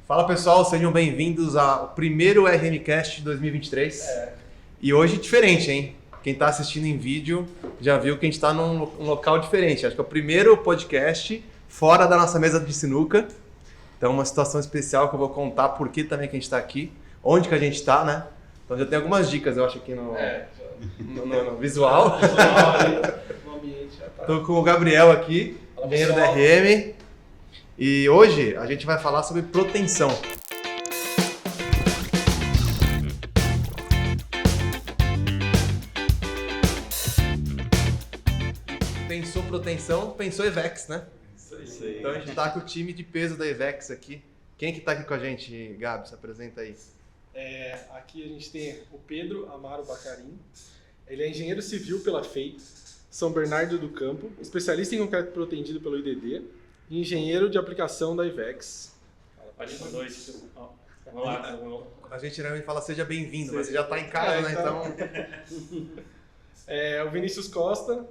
Fala pessoal, sejam bem-vindos ao primeiro RMcast de 2023. E hoje diferente, hein? Quem está assistindo em vídeo já viu que a gente está num local diferente. Acho que é o primeiro podcast fora da nossa mesa de sinuca. Então uma situação especial que eu vou contar por que também que a gente está aqui, onde que a gente está, né? Então já tem algumas dicas, eu acho, aqui no visual. No ambiente já tá. Estou com o Gabriel aqui, engenheiro da RM. E hoje a gente vai falar sobre proteção. Pensou proteção, pensou Ivex, né? Isso aí. Então a gente tá com o time de peso da Ivex aqui. Quem que tá aqui com a gente, Gabi? Se apresenta aí. Aqui a gente tem o Pedro Amaro Bacarim. Ele é engenheiro civil pela FEI, São Bernardo do Campo, especialista em concreto protendido pelo IDD e engenheiro de aplicação da Ivex. Pode ir dois. Vamos lá. A gente geralmente fala seja bem-vindo, mas você já tá em casa, né? Então... O Vinícius Costa,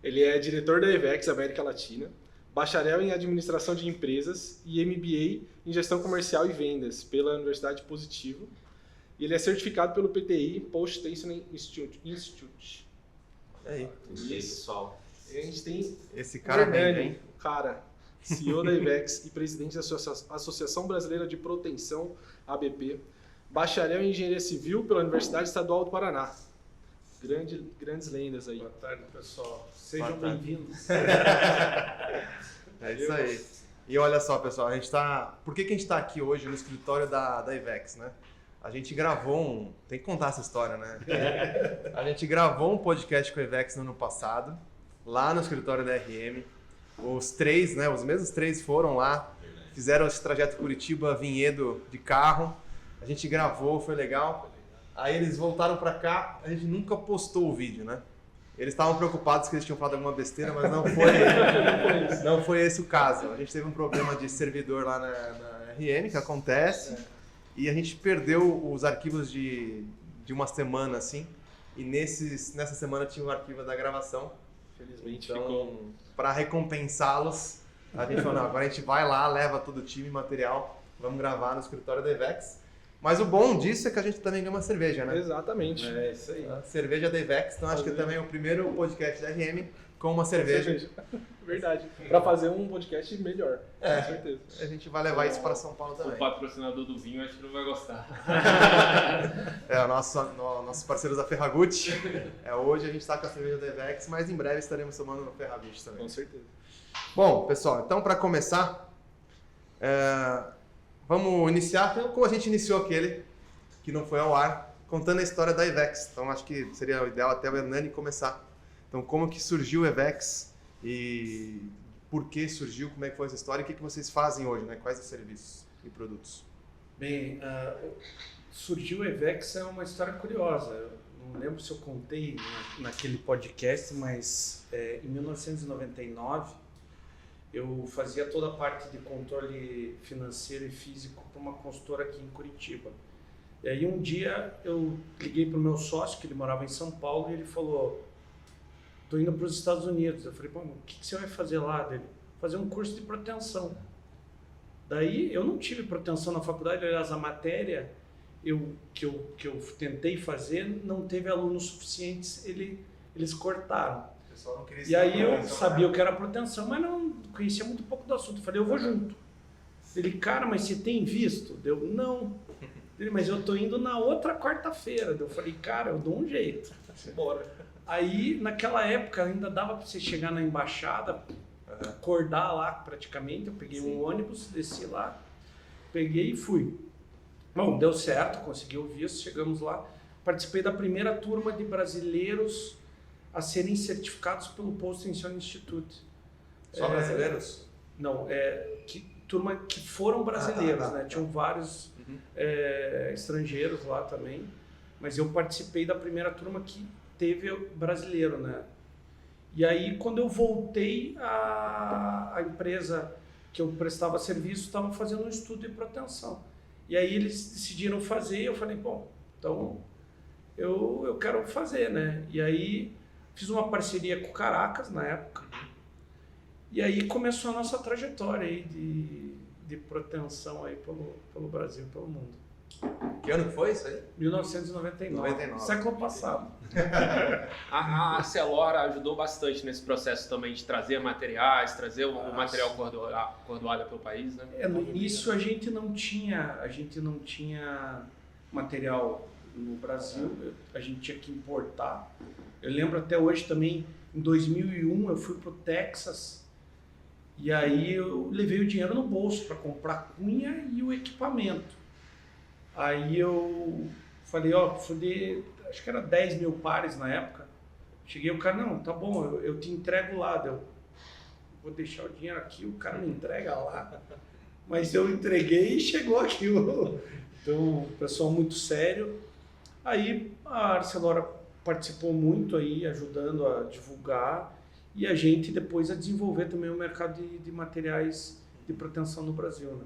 ele é diretor da Ivex América Latina, bacharel em administração de empresas e MBA em gestão comercial e vendas pela Universidade Positivo. E ele é certificado pelo PTI, Post Tensioning Institute. É aí. Isso, pessoal. E a gente tem Esse cara Hernani, hein? o cara, CEO da Ivex e presidente da Associação Brasileira de Proteção, ABP, bacharel em engenharia civil pela Universidade Estadual do Paraná. Grandes lendas aí. Boa tarde, pessoal. Sejam bem-vindos. É isso aí. E olha só, pessoal, a gente tá... Por que a gente está aqui hoje no escritório da Ivex, né? A gente gravou Tem que contar essa história, né? A gente gravou um podcast com a Ivex no ano passado, lá no escritório da RM. Os três, né? Os mesmos três foram lá, fizeram esse trajeto Curitiba-Vinhedo de carro. A gente gravou, foi legal. Aí eles voltaram pra cá, a gente nunca postou o vídeo, né? Eles estavam preocupados que eles tinham falado alguma besteira, mas não foi esse o caso. A gente teve um problema de servidor lá na RM, que acontece, e a gente perdeu os arquivos de uma semana, assim, e nessa semana tinha o arquivo da gravação. Felizmente Então, para recompensá-los, a gente falou, não, agora a gente vai lá, leva todo o time, material, vamos gravar no escritório da Ivex. Mas o bom disso é que a gente também ganha uma cerveja, né? Exatamente. É isso aí. A cerveja da Ivex, então acho que também é o primeiro podcast da RM com uma cerveja. Verdade. Para fazer um podcast melhor, com certeza. A gente vai levar isso para São Paulo O também. patrocinador do vinho acho que não vai gostar. Nossos parceiros da Ferragut. Hoje a gente está com a cerveja da Ivex, mas em breve estaremos tomando no Ferragut também. Com certeza. Bom, pessoal, então para começar, vamos iniciar como a gente iniciou aquele que não foi ao ar, contando a história da Ivex. Então acho que seria o ideal até o Hernani começar. Então como que surgiu o Ivex e por que surgiu, como é que foi essa história e o que vocês fazem hoje, né? Quais os serviços e produtos? Bem, surgiu o Ivex é uma história curiosa. Eu não lembro se eu contei naquele podcast, mas em 1999 eu fazia toda a parte de controle financeiro e físico para uma consultora aqui em Curitiba. E aí um dia eu liguei para o meu sócio, que ele morava em São Paulo, e ele falou: "Tô indo para os Estados Unidos". Eu falei: "Pô, o que você vai fazer lá?" Dele: "Fazer um curso de proteção". Daí eu não tive proteção na faculdade, aliás, a matéria que eu tentei fazer não teve alunos suficientes, eles cortaram. E aí eu sabia o que era proteção, mas não conhecia muito pouco do assunto. Eu falei: "Eu vou junto". Ele: "Cara, mas você tem visto?" Eu: "Não". Ele: "Mas eu tô indo na outra quarta-feira". Eu falei: "Cara, eu dou um jeito". Bora. Aí, naquela época, ainda dava para você chegar na embaixada, acordar lá praticamente. Eu peguei um ônibus, desci lá, peguei e fui. Bom, deu certo, consegui o visto, chegamos lá. Participei da primeira turma de brasileiros a serem certificados pelo Post Tensioning Institute. Só brasileiros? Não, turma que foram brasileiros, né? Tinham vários estrangeiros lá também, mas eu participei da primeira turma que teve brasileiro, né? E aí, quando eu voltei, a empresa que eu prestava serviço estava fazendo um estudo de proteção. E aí eles decidiram fazer, e eu falei: "Bom, então eu quero fazer, né?" E aí fiz uma parceria com o Caracas na época. E aí começou a nossa trajetória aí de de proteção aí pelo Brasil, pelo mundo. Que ano que foi isso aí? 1999, século passado. A Arcelor ajudou bastante nesse processo também de trazer materiais, trazer o material cordoalho para o país, né? No início a gente não tinha material no Brasil, a gente tinha que importar. Eu lembro até hoje também, em 2001 eu fui para o Texas e aí eu levei o dinheiro no bolso para comprar a cunha e o equipamento. Aí eu falei, acho que era 10 mil pares na época. Cheguei, o cara, não, tá bom, eu te entrego lá. Eu vou deixar o dinheiro aqui, o cara me entrega lá. Mas eu entreguei e chegou aqui. Então, o pessoal muito sério. Aí a Arcelor participou muito aí, ajudando a divulgar e a gente depois a desenvolver também o mercado de materiais de proteção no Brasil, né?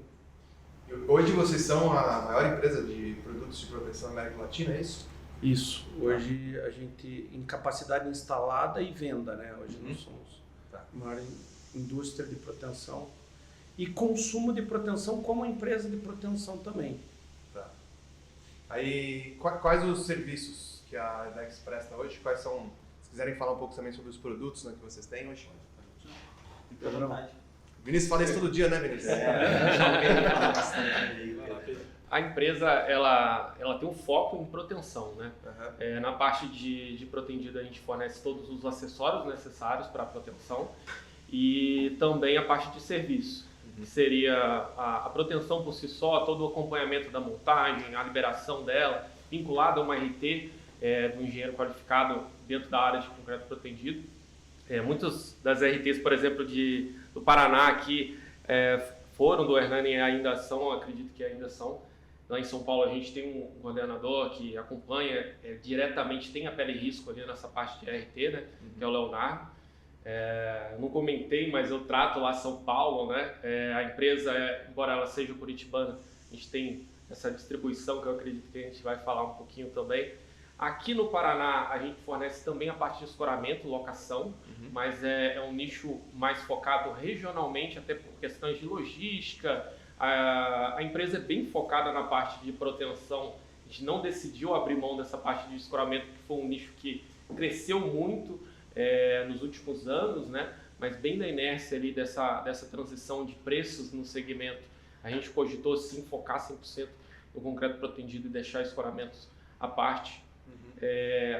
Hoje vocês são a maior empresa de produtos de proteção na América Latina, é isso? Isso. Hoje a gente, em capacidade instalada e venda, né? Hoje nós somos a maior indústria de proteção e consumo de proteção como empresa de proteção também. Tá. Aí, quais os serviços que a Ivex presta hoje? Quais são, se quiserem falar um pouco também sobre os produtos, né, que vocês têm hoje? Fique à vontade. Vinícius fala isso todo dia, né, Vinícius? A empresa ela tem um foco em proteção, né? Uhum. Na parte de protendido a gente fornece todos os acessórios necessários para a proteção e também a parte de serviço, que seria a proteção por si só, todo o acompanhamento da montagem, a liberação dela, vinculada a uma RT do engenheiro qualificado dentro da área de concreto protendido. Muitas das RTs, por exemplo, do Paraná aqui foram do Hernani e ainda são, acredito que ainda são. Lá em São Paulo a gente tem um coordenador que acompanha diretamente, tem a pele e risco ali nessa parte de RT, né? Que é o Leonardo. Não comentei, mas eu trato lá São Paulo, né? A empresa, embora ela seja curitibana, a gente tem essa distribuição que eu acredito que a gente vai falar um pouquinho também. Aqui no Paraná a gente fornece também a parte de escoramento, locação, mas é um nicho mais focado regionalmente, até por questões de logística. A empresa é bem focada na parte de proteção. A gente não decidiu abrir mão dessa parte de escoramento, que foi um nicho que cresceu muito nos últimos anos, né? Mas bem na inércia ali dessa transição de preços no segmento, a gente cogitou sim focar 100% no concreto protendido e deixar escoramentos à parte.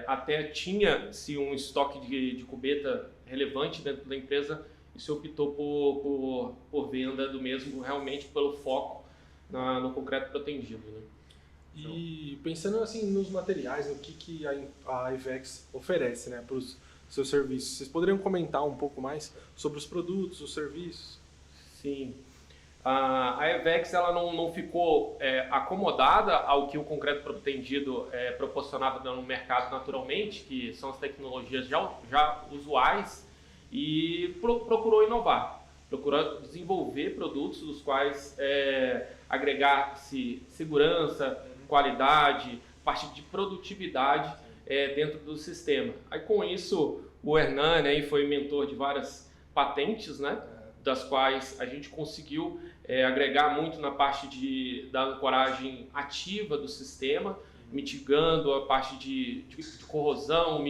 Até tinha-se um estoque de cubeta relevante dentro da empresa e se optou por venda do mesmo, realmente pelo foco no concreto protendido, né? E pensando assim nos materiais, no que a Ivex oferece, né, para os seus serviços, vocês poderiam comentar um pouco mais sobre os produtos, os serviços? Sim. A Ivex ela não ficou acomodada ao que o concreto protendido proporcionava no mercado naturalmente, que são as tecnologias já usuais, e procurou inovar, procurou desenvolver produtos dos quais agregar-se segurança, qualidade, parte de produtividade dentro do sistema. Aí com isso o Hernani aí foi mentor de várias patentes, né, das quais a gente conseguiu agregar muito na parte da ancoragem ativa do sistema, mitigando a parte de corrosão,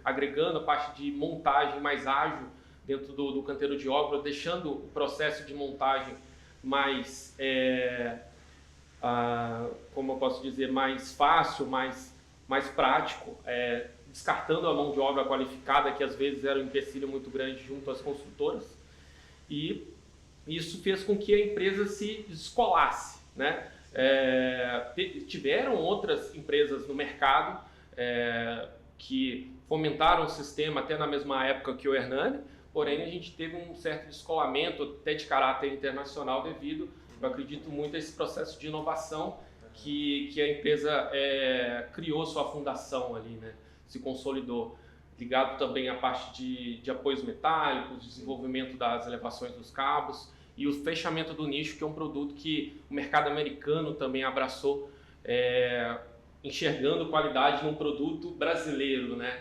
agregando a parte de montagem mais ágil dentro do canteiro de obra, deixando o processo de montagem mais, como eu posso dizer, mais fácil, mais prático, descartando a mão de obra qualificada, que às vezes era um empecilho muito grande junto às construtoras. E isso fez com que a empresa se descolasse, né? Tiveram outras empresas no mercado que fomentaram o sistema até na mesma época que o Hernani, porém a gente teve um certo descolamento até de caráter internacional devido, eu acredito muito, a esse processo de inovação que a empresa criou sua fundação ali, né? Se consolidou, ligado também à parte de apoios metálicos, desenvolvimento das elevações dos cabos e o fechamento do nicho, que é um produto que o mercado americano também abraçou, enxergando qualidade num produto brasileiro, né?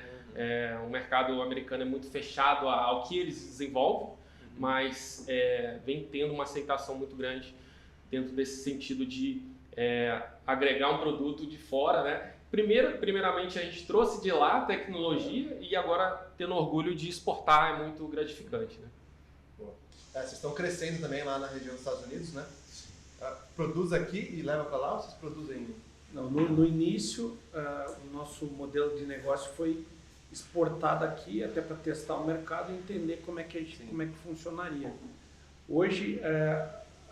O mercado americano é muito fechado ao que eles desenvolvem, mas vem tendo uma aceitação muito grande dentro desse sentido de agregar um produto de fora, né? Primeiramente a gente trouxe de lá a tecnologia e agora tendo orgulho de exportar é muito gratificante, né? Vocês estão crescendo também lá na região dos Estados Unidos, né? Produz aqui e leva para lá ou vocês produzem? Não, no início, o nosso modelo de negócio foi exportar daqui até para testar o mercado e entender como é que funcionaria. Hoje,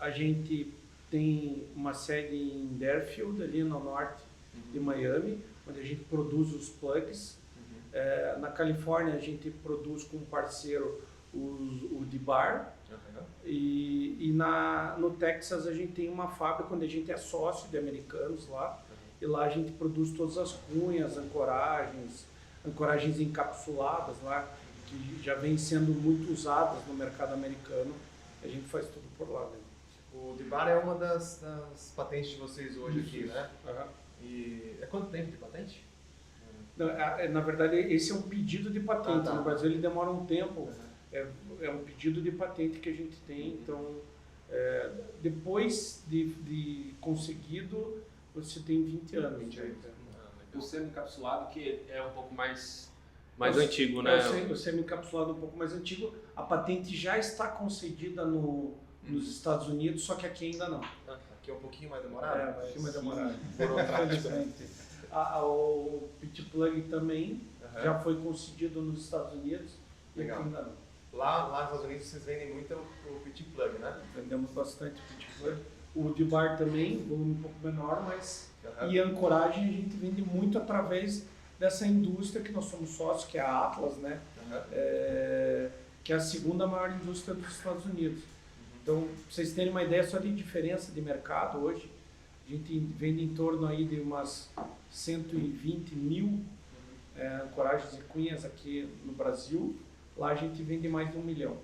a gente tem uma sede em Deerfield, ali no norte de Miami, onde a gente produz os plugs. Na Califórnia, a gente produz com um parceiro o D-Bar. E no Texas, a gente tem uma fábrica onde a gente é sócio de americanos lá. E lá a gente produz todas as cunhas, ancoragens encapsuladas lá, que já vêm sendo muito usadas no mercado americano. A gente faz tudo por lá, né? O D-Bar é uma das patentes de vocês hoje aqui, né? Uhum. E é quanto tempo de patente? Não, na verdade, esse é um pedido de patente. Tá. No Brasil ele demora um tempo. É um pedido de patente que a gente tem. Então, depois de conseguido, você tem 20 anos. 20 anos. O semi-encapsulado que é um pouco mais antigo, né? O semi-encapsulado é um pouco mais antigo. A patente já está concedida nos Estados Unidos, só que aqui ainda não. Aqui é um pouquinho mais demorado? Um pouquinho mais demorado. Burocrático. O Pit Plug também já foi concedido nos Estados Unidos e aqui ainda não. Lá nos Estados Unidos vocês vendem muito o Pit Plug, né? Vendemos bastante Pit Plug. O D-Bar também, volume um pouco menor, mas... E a ancoragem a gente vende muito através dessa indústria que nós somos sócios, que é a Atlas, né? Que é a segunda maior indústria dos Estados Unidos. Então, pra vocês terem uma ideia só de diferença de mercado hoje, a gente vende em torno aí de umas 120 mil ancoragens e cunhas aqui no Brasil. Lá a gente vende mais de 1 milhão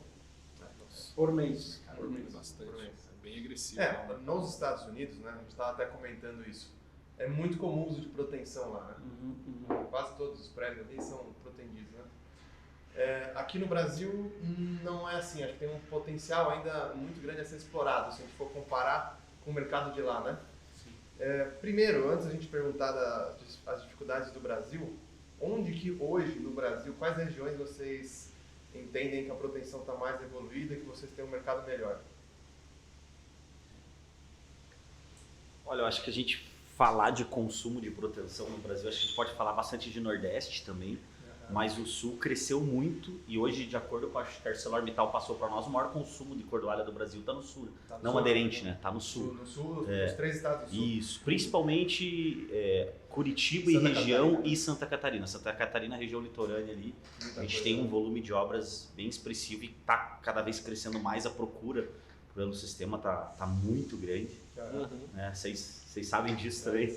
por mês. Bastante. É bem agressivo. Nos Estados Unidos, né? A gente estava até comentando isso. É muito comum o uso de proteção lá, né? Quase todos os prédios ali são protegidos, né? Aqui no Brasil não é assim. Acho que tem um potencial ainda muito grande a ser explorado, se a gente for comparar com o mercado de lá, né? Primeiro, antes da gente perguntar as dificuldades do Brasil, onde que hoje no Brasil, quais regiões vocês entendem que a proteção está mais evoluída e que vocês têm um mercado melhor? Olha, eu acho que a gente falar de consumo de proteção no Brasil, acho que a gente pode falar bastante de Nordeste também, mas o Sul cresceu muito e hoje, de acordo com a ArcelorMittal passou para nós, o maior consumo de cordoalha do Brasil está no Sul. Tá no não sul, aderente, né? Está no Sul. No Sul, os 3 estados do Sul. Isso, principalmente Curitiba e Santa região Catarina. e Santa Catarina. Santa Catarina, região litorânea ali, a gente tem um volume de obras bem expressivo e está cada vez crescendo mais a procura pelo sistema, tá muito grande. Né? Vocês sabem disso também.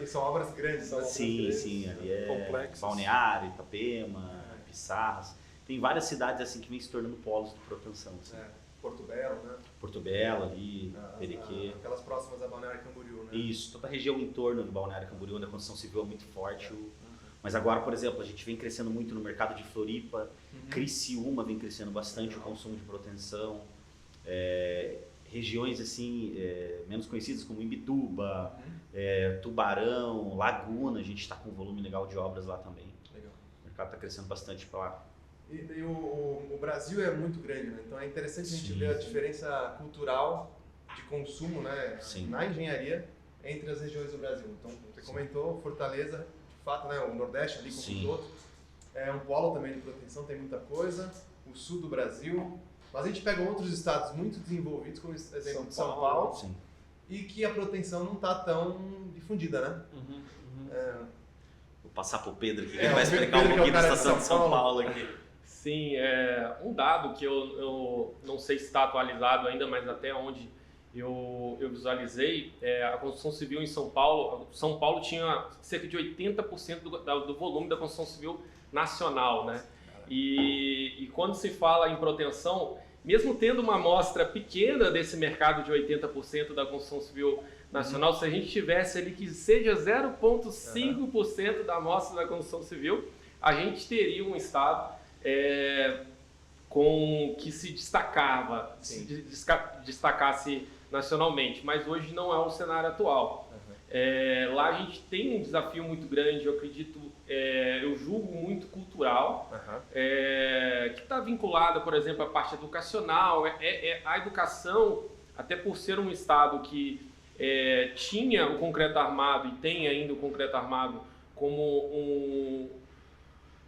São obras grandes. Sim, ali é complexas. Balneário, Itapema, Pissarras. Tem várias cidades assim que vem se tornando polos de proteção. Assim. Porto Belo, né? Porto Belo ali, Perequê. Aquelas próximas a Balneário Camboriú, né? Isso, toda a região em torno do Balneário Camboriú, onde a construção civil é muito forte. Mas agora, por exemplo, a gente vem crescendo muito no mercado de Floripa, Criciúma vem crescendo bastante o consumo de proteção. Regiões assim menos conhecidas como Imbituba, Tubarão, Laguna, a gente está com um volume legal de obras lá também. Legal. O mercado está crescendo bastante para lá. E o Brasil é muito grande, né? Então é interessante a gente ver a diferença cultural de consumo, né? Na engenharia entre as regiões do Brasil. Então você comentou Fortaleza, de fato, né? O Nordeste ali como os outros é um polo também de proteção, tem muita coisa. O Sul do Brasil. Mas a gente pega outros estados muito desenvolvidos, como exemplo de São Paulo, e que a proteção não está tão difundida, né? Vou passar para o Pedro aqui, que ele vai explicar um pouquinho da estação de São Paulo aqui. Sim, um dado que eu não sei se está atualizado ainda, mas até onde eu visualizei, a construção civil em São Paulo tinha cerca de 80% do volume da construção civil nacional, né? E quando se fala em proteção, mesmo tendo uma amostra pequena desse mercado de 80% da construção civil nacional, se a gente tivesse ali que seja 0,5% da amostra da construção civil, a gente teria um estado que se destacasse nacionalmente, mas hoje não é o cenário atual. Lá a gente tem um desafio muito grande, eu acredito, eu julgo muito cultural, que está vinculada, por exemplo, à parte educacional. A educação, até por ser um estado que tinha o concreto armado e tem ainda o concreto armado como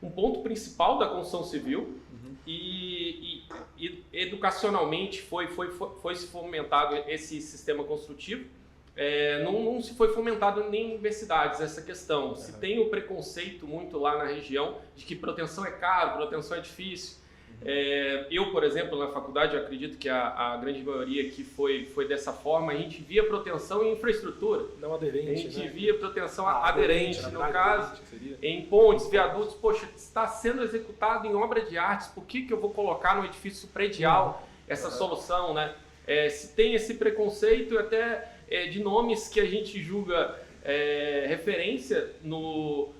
um ponto principal da construção civil, e educacionalmente foi se fomentado esse sistema construtivo. Não se foi fomentado nem em universidades essa questão. Se tem o preconceito muito lá na região de que proteção é caro, proteção é difícil. Eu, por exemplo, na faculdade, eu acredito que a grande maioria que foi dessa forma, a gente via proteção em infraestrutura. Não aderente, a gente né? via proteção aderente, no caso, em pontes, viadutos. Poxa, está sendo executado em obra de artes, por que eu vou colocar no edifício predial essa solução, né? Se tem esse preconceito até de nomes que a gente julga referência no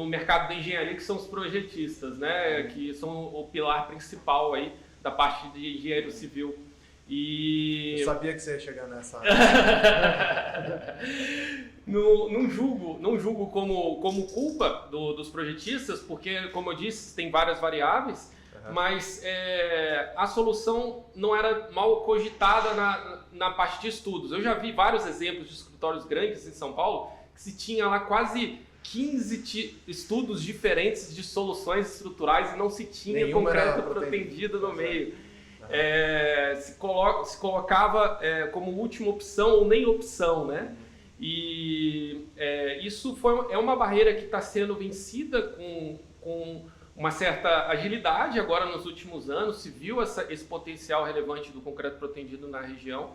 mercado da engenharia, que são os projetistas, né? Que são o pilar principal aí da parte de engenheiro civil. Eu sabia que você ia chegar nessa área. Não julgo como culpa dos projetistas, porque, como eu disse, tem várias variáveis, mas a solução não era mal cogitada na parte de estudos. Eu já vi vários exemplos de escritórios grandes em São Paulo que se tinha lá quase 15 estudos diferentes de soluções estruturais e não se tinha Nenhuma concreto protendido no meio. Se colocava como última opção ou nem opção, né? E isso é uma barreira que está sendo vencida com uma certa agilidade agora nos últimos anos. Se viu esse potencial relevante do concreto protendido na região.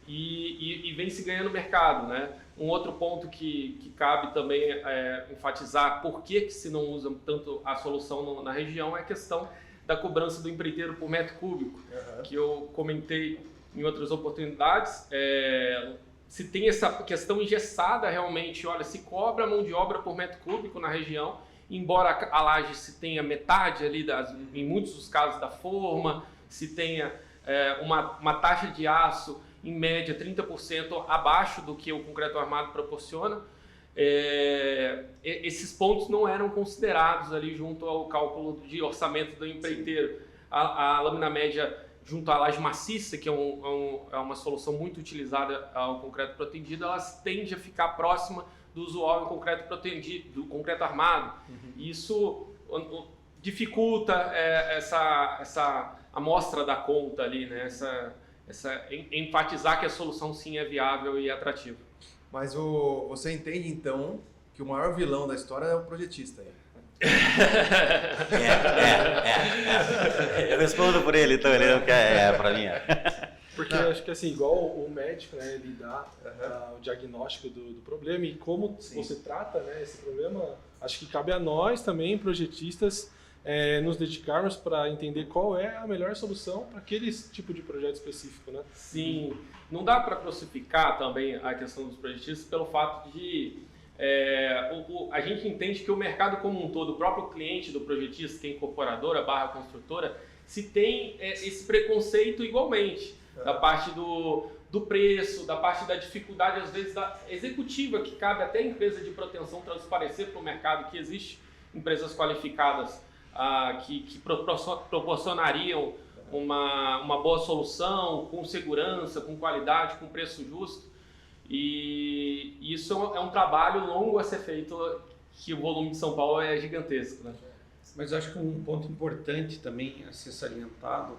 E vem se ganhando mercado, né? Um outro ponto que cabe também enfatizar por que se não usa tanto a solução na região é a questão da cobrança do empreiteiro por metro cúbico, que eu comentei em outras oportunidades. Se tem essa questão engessada realmente, olha, se cobra mão de obra por metro cúbico na região, embora a laje se tenha metade ali, em muitos dos casos, da forma, se tenha uma taxa de aço em média 30% abaixo do que o concreto armado proporciona, esses pontos não eram considerados ali junto ao cálculo de orçamento do empreiteiro. A lâmina média junto à laje maciça, que é uma solução muito utilizada ao concreto protendido, ela tende a ficar próxima do usual em concreto protendido, do concreto armado. Isso dificulta essa amostra da conta ali, né? Enfatizar que a solução sim é viável e atrativa. Mas você entende então que o maior vilão da história é o projetista aí? Eu respondo por ele, então ele não quer pra mim. Porque acho que assim, igual o médico, né, ele dá o diagnóstico do problema e como você trata, né, esse problema, acho que cabe a nós também, projetistas, nos dedicarmos para entender qual é a melhor solução para aquele tipo de projeto específico, né? Sim, não dá para crucificar também a questão dos projetistas pelo fato de a gente entende que o mercado como um todo, o próprio cliente do projetista, que é incorporadora / construtora, se tem esse preconceito igualmente, da parte do preço, da parte da dificuldade, às vezes, da executiva, que cabe até a empresa de proteção transparecer para o mercado que existe empresas qualificadas que proporcionariam uma boa solução, com segurança, com qualidade, com preço justo. E isso é um trabalho longo a ser feito, que o volume de São Paulo é gigantesco, né? Mas acho que um ponto importante também a ser salientado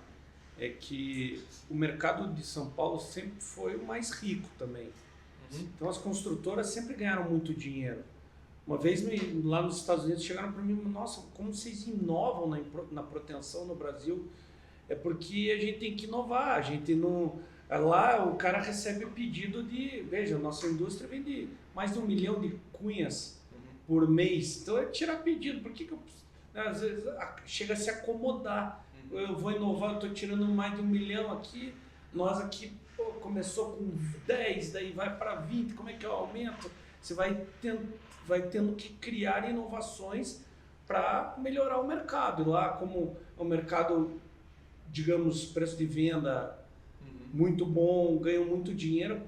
é que o mercado de São Paulo sempre foi o mais rico também. Então as construtoras sempre ganharam muito dinheiro. Uma vez lá nos Estados Unidos chegaram para mim, nossa, como vocês inovam na proteção no Brasil? É porque a gente tem que inovar, a gente não... Lá o cara recebe o pedido de... Veja, a nossa indústria vende mais de 1 milhão de cunhas por mês. Então é tirar pedido. Por que eu... Às vezes chega a se acomodar. Eu vou inovar, eu estou tirando mais de 1 milhão aqui. Nós aqui começou com 10, daí vai para 20. Como é que é o aumento? Você vai tendo que criar inovações para melhorar o mercado. E lá, como é um mercado, digamos, preço de venda muito bom, ganham muito dinheiro,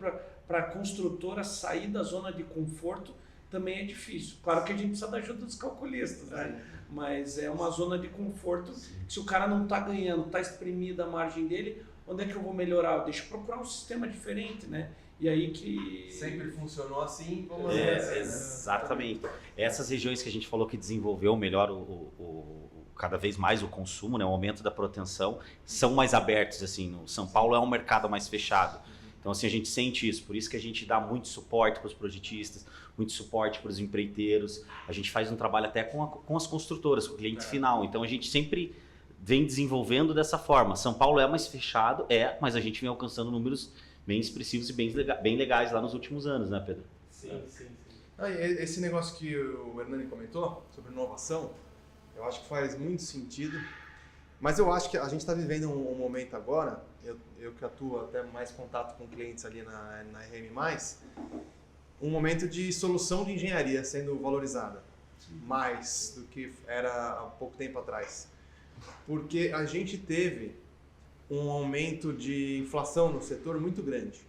para a construtora sair da zona de conforto também é difícil. Claro que a gente precisa da ajuda dos calculistas, né? Mas é uma zona de conforto. Se o cara não está ganhando, está exprimida a margem dele, onde é que eu vou melhorar? Deixa eu procurar um sistema diferente, né? E aí que... Sempre funcionou assim, vamos exatamente. Essas regiões que a gente falou que desenvolveu melhor cada vez mais o consumo, né, o aumento da proteção, são mais abertos, assim. No São Paulo é um mercado mais fechado. Então, assim, a gente sente isso. Por isso que a gente dá muito suporte para os projetistas, muito suporte para os empreiteiros. A gente faz um trabalho até com as construtoras, com o cliente final. Então, a gente sempre vem desenvolvendo dessa forma. São Paulo é mais fechado, mas a gente vem alcançando números bem expressivos e bem legais lá nos últimos anos, né, Pedro? Sim. Esse negócio que o Hernani comentou sobre inovação, eu acho que faz muito sentido, mas eu acho que a gente está vivendo um momento agora, eu que atuo até mais contato com clientes ali na RM+, um momento de solução de engenharia sendo valorizada, mais do que era há pouco tempo atrás. Porque a gente teve um aumento de inflação no setor muito grande.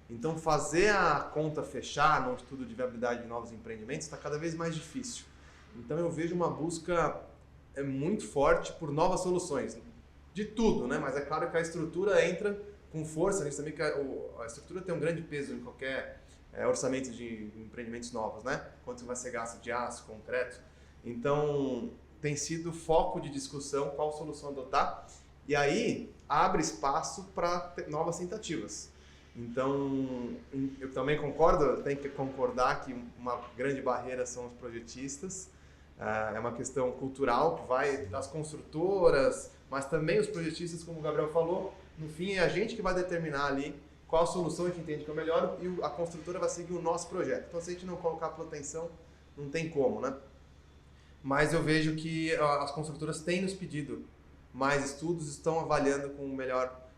Então, fazer a conta fechar no estudo de viabilidade de novos empreendimentos está cada vez mais difícil. Então, eu vejo uma busca muito forte por novas soluções. De tudo, né? Mas é claro que a estrutura entra com força. A gente também a estrutura tem um grande peso em qualquer orçamento de empreendimentos novos, né? Quanto vai ser gasto de aço, concreto. Então, tem sido foco de discussão qual solução adotar. E aí, abre espaço para novas tentativas. Então, eu também concordo, tenho que concordar que uma grande barreira são os projetistas. É uma questão cultural que vai das construtoras, mas também os projetistas, como o Gabriel falou, no fim é a gente que vai determinar ali qual solução a gente entende que é o melhor e a construtora vai seguir o nosso projeto. Então, se a gente não colocar proteção, não tem como, né? Mas eu vejo que as construtoras têm nos pedido mais estudos, estão avaliando com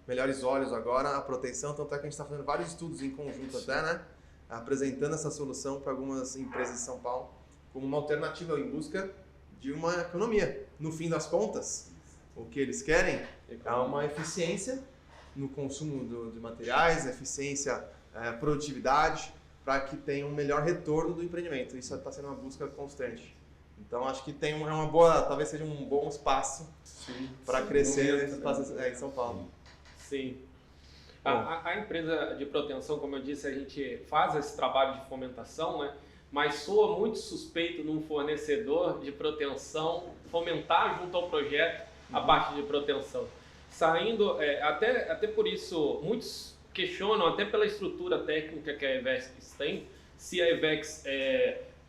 melhores olhos agora a proteção, tanto é que a gente está fazendo vários estudos em conjunto até, né? Apresentando essa solução para algumas empresas de São Paulo como uma alternativa em busca de uma economia. No fim das contas, o que eles querem é uma eficiência no consumo de materiais, eficiência, produtividade, para que tenha um melhor retorno do empreendimento. Isso está sendo uma busca constante. Então, acho que tem uma boa, talvez seja um bom espaço para crescer em São Paulo. Sim. A empresa de proteção, como eu disse, a gente faz esse trabalho de fomentação, né? Mas soa muito suspeito num fornecedor de proteção fomentar junto ao projeto a parte de proteção. Saindo, até por isso, muitos questionam, até pela estrutura técnica que a EVEX tem, se a EVEX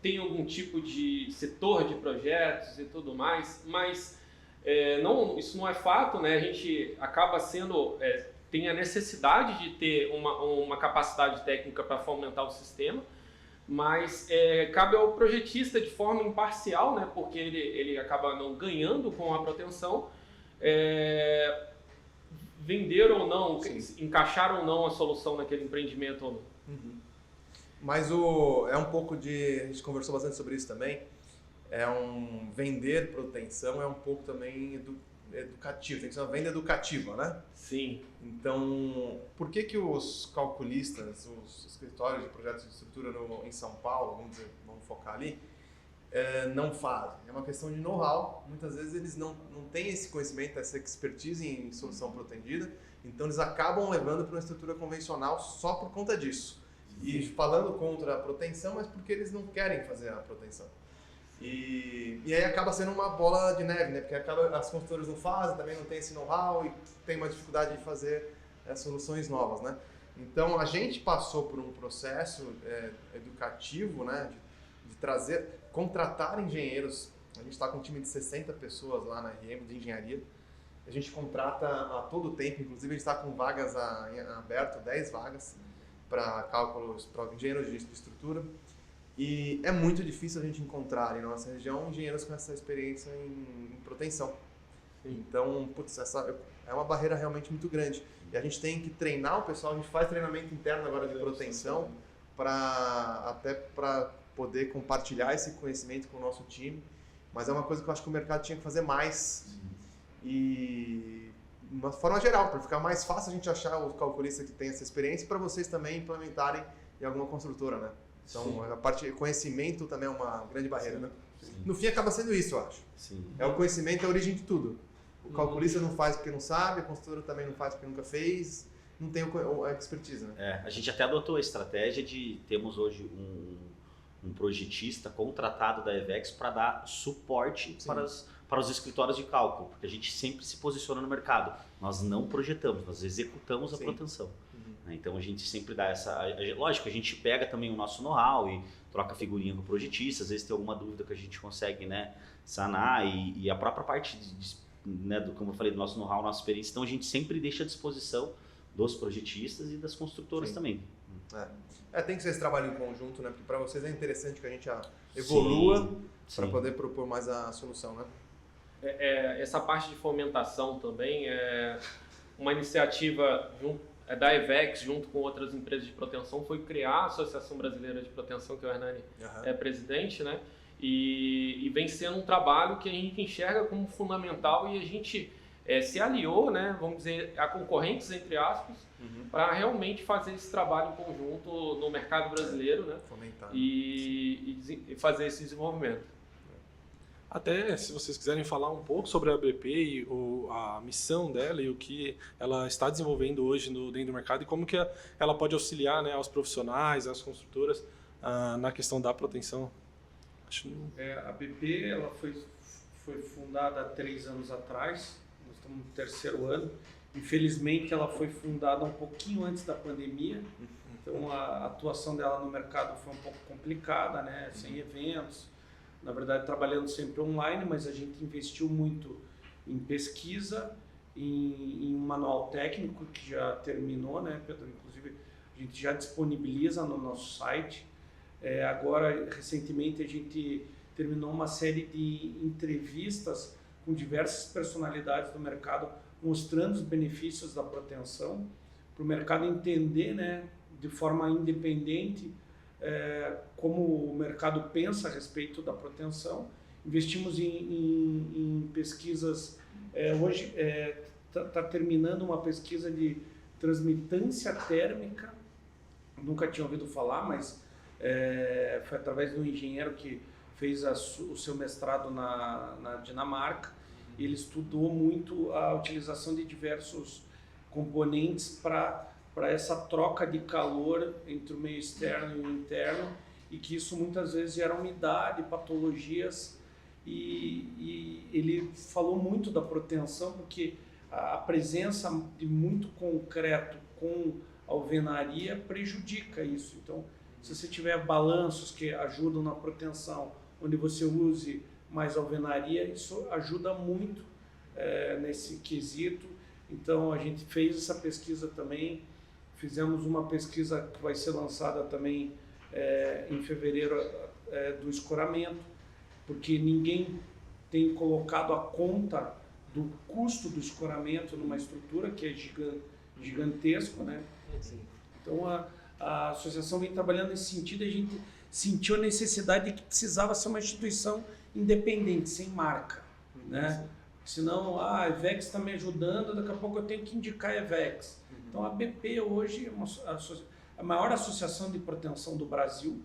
tem algum tipo de setor de projetos e tudo mais, mas isso não é fato, né? A gente acaba tem a necessidade de ter uma capacidade técnica para fomentar o sistema, mas cabe ao projetista de forma imparcial, né? Porque ele acaba não ganhando com a proteção, vender ou não, encaixar ou não a solução naquele empreendimento ou não. Uhum. Mas é um pouco a gente conversou bastante sobre isso também, vender proteção é um pouco também educativo, tem que ser uma venda educativa, né? Sim. Então, por que os calculistas, os escritórios de projetos de estrutura em São Paulo, vamos focar ali, não fazem? É uma questão de know-how. Muitas vezes eles não têm esse conhecimento, essa expertise em solução protegida, então eles acabam levando para uma estrutura convencional só por conta disso. E falando contra a proteção, mas porque eles não querem fazer a proteção. E aí acaba sendo uma bola de neve, né? Porque as construtoras não fazem, também não tem esse know-how e tem uma dificuldade de fazer soluções novas, né? Então a gente passou por um processo educativo, né? De contratar engenheiros. A gente está com um time de 60 pessoas lá na RM de engenharia. A gente contrata a todo tempo, inclusive a gente está com vagas aberto, 10 vagas para cálculos, para engenheiros de estrutura. E é muito difícil a gente encontrar em nossa região engenheiros com essa experiência em proteção. Então, essa é uma barreira realmente muito grande. E a gente tem que treinar o pessoal, a gente faz treinamento interno agora de proteção até para poder compartilhar esse conhecimento com o nosso time mas é uma coisa que eu acho que o mercado tinha que fazer mais. E de uma forma geral, para ficar mais fácil a gente achar o calculista que tem essa experiência para vocês também implementarem em alguma construtora, né? Então, a parte de conhecimento também é uma grande barreira, né? No fim, acaba sendo isso, eu acho. É o conhecimento, é a origem de tudo. O calculista não faz porque não sabe, a construtora também não faz porque nunca fez, não tem a expertise, né? A gente até adotou a estratégia de termos hoje um projetista contratado da EVEX para dar suporte para os escritórios de cálculo, porque a gente sempre se posiciona no mercado. Nós não projetamos, nós executamos a proteção. Então a gente sempre dá essa... Lógico, a gente pega também o nosso know-how e troca figurinha com o projetista, às vezes tem alguma dúvida que a gente consegue, né, sanar, e a própria parte, né, como eu falei, do nosso know-how, nossa experiência, então a gente sempre deixa à disposição dos projetistas e das construtoras também. Tem que ser esse trabalho em conjunto, né? Porque para vocês é interessante que a gente evolua para poder propor mais a solução, né? Essa parte de fomentação também é uma iniciativa da EVEX, junto com outras empresas de proteção, foi criar a Associação Brasileira de Proteção, que o Hernani é presidente, né? E vem sendo um trabalho que a gente enxerga como fundamental e a gente se aliou, né? Vamos dizer, a concorrentes, entre aspas, para realmente fazer esse trabalho em conjunto no mercado brasileiro, né? Fomentar. E fazer esse desenvolvimento. Até se vocês quiserem falar um pouco sobre a BP e a missão dela e o que ela está desenvolvendo hoje dentro do mercado e como que ela pode auxiliar, né, aos profissionais, às construtoras na questão da proteção. A BP ela foi fundada há 3 anos atrás, nós estamos no 3º ano. Infelizmente ela foi fundada um pouquinho antes da pandemia, então a atuação dela no mercado foi um pouco complicada, né, sem eventos. Na verdade, trabalhando sempre online, mas a gente investiu muito em pesquisa, em um manual técnico que já terminou, né, Pedro? Inclusive, a gente já disponibiliza no nosso site. Agora, recentemente, a gente terminou uma série de entrevistas com diversas personalidades do mercado, mostrando os benefícios da proteção, para o mercado entender, né, de forma independente, como o mercado pensa a respeito da proteção. Investimos em pesquisas, hoje está terminando uma pesquisa de transmitância térmica, nunca tinha ouvido falar, mas foi através de um engenheiro que fez o seu mestrado na Dinamarca. Ele estudou muito a utilização de diversos componentes para essa troca de calor entre o meio externo e o interno, e que isso muitas vezes gera umidade, patologias, e ele falou muito da proteção, porque a presença de muito concreto com alvenaria prejudica isso. Então, se você tiver balanços que ajudam na proteção, onde você use mais alvenaria, isso ajuda muito nesse quesito. Então, a gente fez essa pesquisa também. Fizemos uma pesquisa que vai ser lançada também em fevereiro do escoramento, porque ninguém tem colocado a conta do custo do escoramento numa estrutura que é gigantesco, né? Então a associação vem trabalhando nesse sentido, e a gente sentiu a necessidade de que precisava ser uma instituição independente, sem marca, né? Senão, a EVEX está me ajudando, daqui a pouco eu tenho que indicar a EVEX. Então, a BP hoje é a maior associação de proteção do Brasil,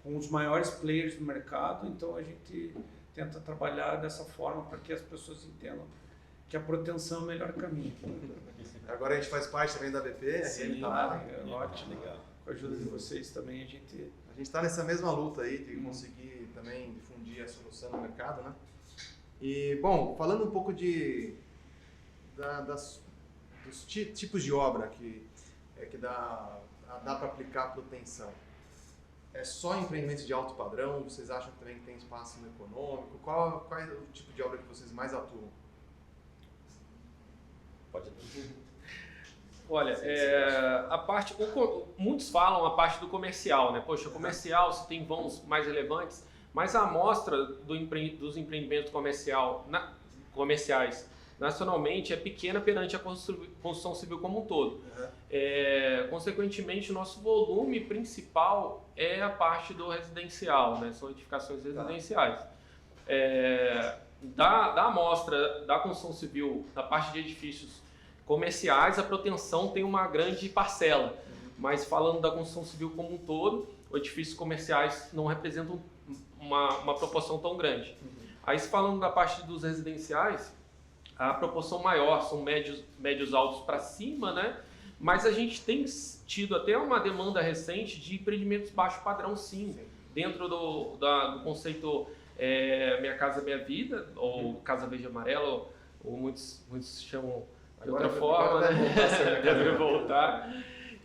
com os maiores players do mercado. Então, a gente tenta trabalhar dessa forma para que as pessoas entendam que a proteção é o melhor caminho. Agora a gente faz parte também da BP. Sim, ótimo. Legal. Com a ajuda de vocês também, a gente está nessa mesma luta aí de conseguir também difundir a solução no mercado, né? E, bom, falando um pouco dos tipos de obra que dá para aplicar a proteção. É só empreendimentos de alto padrão? Vocês acham também que tem espaço no econômico? Qual é o tipo de obra que vocês mais atuam? Pode. Olha, muitos falam a parte do comercial, né? Poxa, comercial, se tem vãos mais relevantes, mas a amostra dos empreendimentos comerciais nacionalmente é pequena perante a construção civil como um todo. Consequentemente, o nosso volume principal é a parte do residencial, né? São edificações residenciais. Da amostra da construção civil, da parte de edifícios comerciais, a proteção tem uma grande parcela. Mas falando da construção civil como um todo, os edifícios comerciais não representam uma proporção tão grande. Aí, falando da parte dos residenciais, a proporção maior são médios altos para cima, né? Mas a gente tem tido até uma demanda recente de empreendimentos baixo padrão, sim. Dentro do conceito Minha Casa Minha Vida, ou Casa Verde e Amarela, ou muitos chamam de outra forma, né? Deve voltar.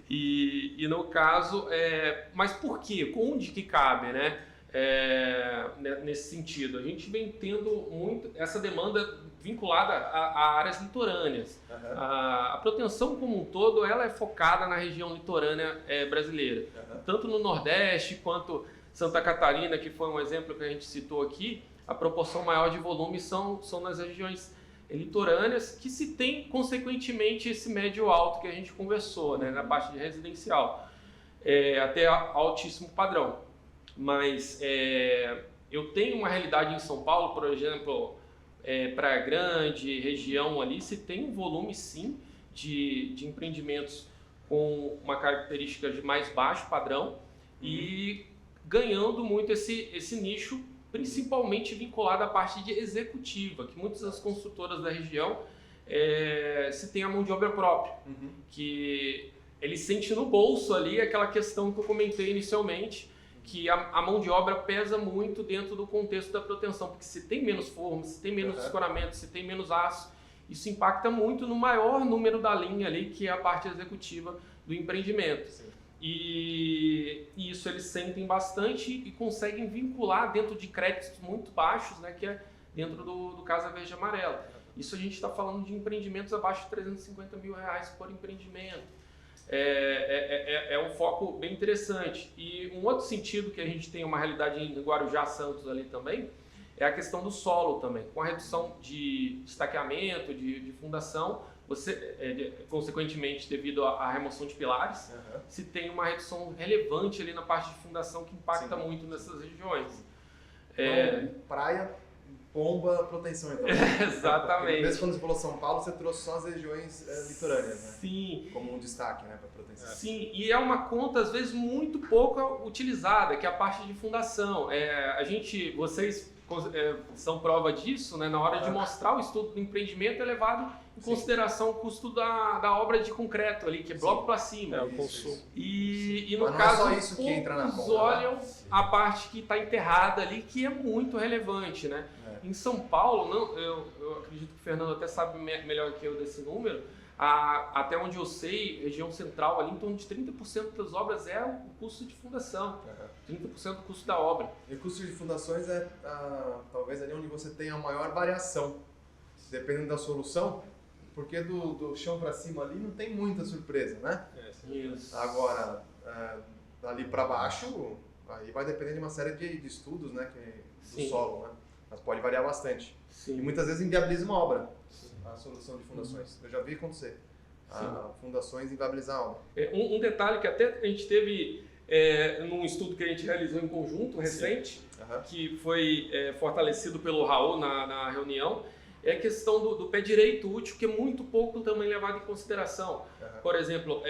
E no caso, mas por quê? Onde que cabe, né? Nesse sentido, a gente vem tendo muito essa demanda vinculada a áreas litorâneas. A proteção como um todo, ela é focada na região litorânea brasileira. Tanto no Nordeste quanto Santa Catarina, que foi um exemplo que a gente citou aqui, a proporção maior de volume são nas regiões litorâneas, que se tem, consequentemente, esse médio alto que a gente conversou, né, na parte de residencial, até altíssimo padrão. Mas eu tenho uma realidade em São Paulo, por exemplo, Praia Grande, região ali, se tem um volume, sim, de empreendimentos com uma característica de mais baixo padrão e ganhando muito esse nicho, principalmente vinculado à parte de executiva, que muitas das construtoras da região se tem a mão de obra própria, que ele sente no bolso ali aquela questão que eu comentei inicialmente, que a mão de obra pesa muito dentro do contexto da proteção, porque se tem menos forma, se tem menos escoramento, se tem menos aço, isso impacta muito no maior número da linha ali, que é a parte executiva do empreendimento. E isso eles sentem bastante e conseguem vincular dentro de créditos muito baixos, né, que é dentro do Casa Verde e Amarela. Isso a gente está falando de empreendimentos abaixo de R$350 mil por empreendimento. É um foco bem interessante. E um outro sentido que a gente tem uma realidade em Guarujá, Santos ali também, é a questão do solo também. Com a redução de estaqueamento, de fundação, você, consequentemente, devido à remoção de pilares, se tem uma redução relevante ali na parte de fundação que impacta muito nessas regiões. Então, praia, pomba, proteção, então. Exatamente. Mesmo quando você falou São Paulo, você trouxe só as regiões litorâneas, né? Sim. Como um destaque, né, para proteção. Sim, e é uma conta, às vezes, muito pouco utilizada, que é a parte de fundação. Vocês são prova disso, né? Na hora de mostrar o estudo do empreendimento, é levado em consideração o custo da obra de concreto ali, que é bloco para cima. O consumo. E no Mas caso, não é só isso que entra na conta, olham a parte que está enterrada ali, que é muito relevante, né? Em São Paulo, eu acredito que o Fernando até sabe melhor que eu desse número, até onde eu sei, região central ali, em torno de 30% das obras é o custo de fundação, 30% do custo da obra. E o custo de fundações é talvez ali onde você tem a maior variação, dependendo da solução, porque do chão para cima ali não tem muita surpresa, né? Isso. Agora, dali para baixo, aí vai depender de uma série de estudos, né, do solo, né? Mas pode variar bastante. Sim. E muitas vezes inviabiliza uma obra, a solução de fundações. Eu já vi acontecer. Fundações inviabilizar a obra. Um detalhe que até a gente teve num estudo que a gente realizou em conjunto recente, que foi fortalecido pelo Raul na reunião, é a questão do pé direito útil, que é muito pouco também levado em consideração. Por exemplo,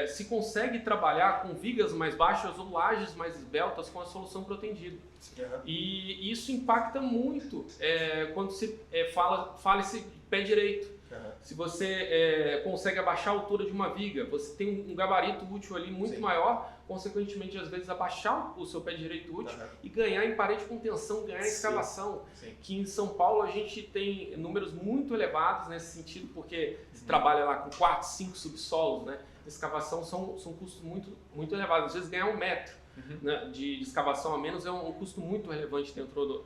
se consegue trabalhar com vigas mais baixas ou lajes mais esbeltas com a solução protendida. E isso impacta muito quando se fala esse pé direito. Se você consegue abaixar a altura de uma viga, você tem um gabarito útil ali muito maior, consequentemente, às vezes, abaixar o seu pé direito útil e ganhar em parede com tensão, ganhar em escavação. Que em São Paulo a gente tem números muito elevados nesse sentido, porque se trabalha lá com 4, 5 subsolos, né? Escavação são custos muito, muito elevados. Às vezes ganhar 1 metro né, de escavação a menos é um custo muito relevante dentro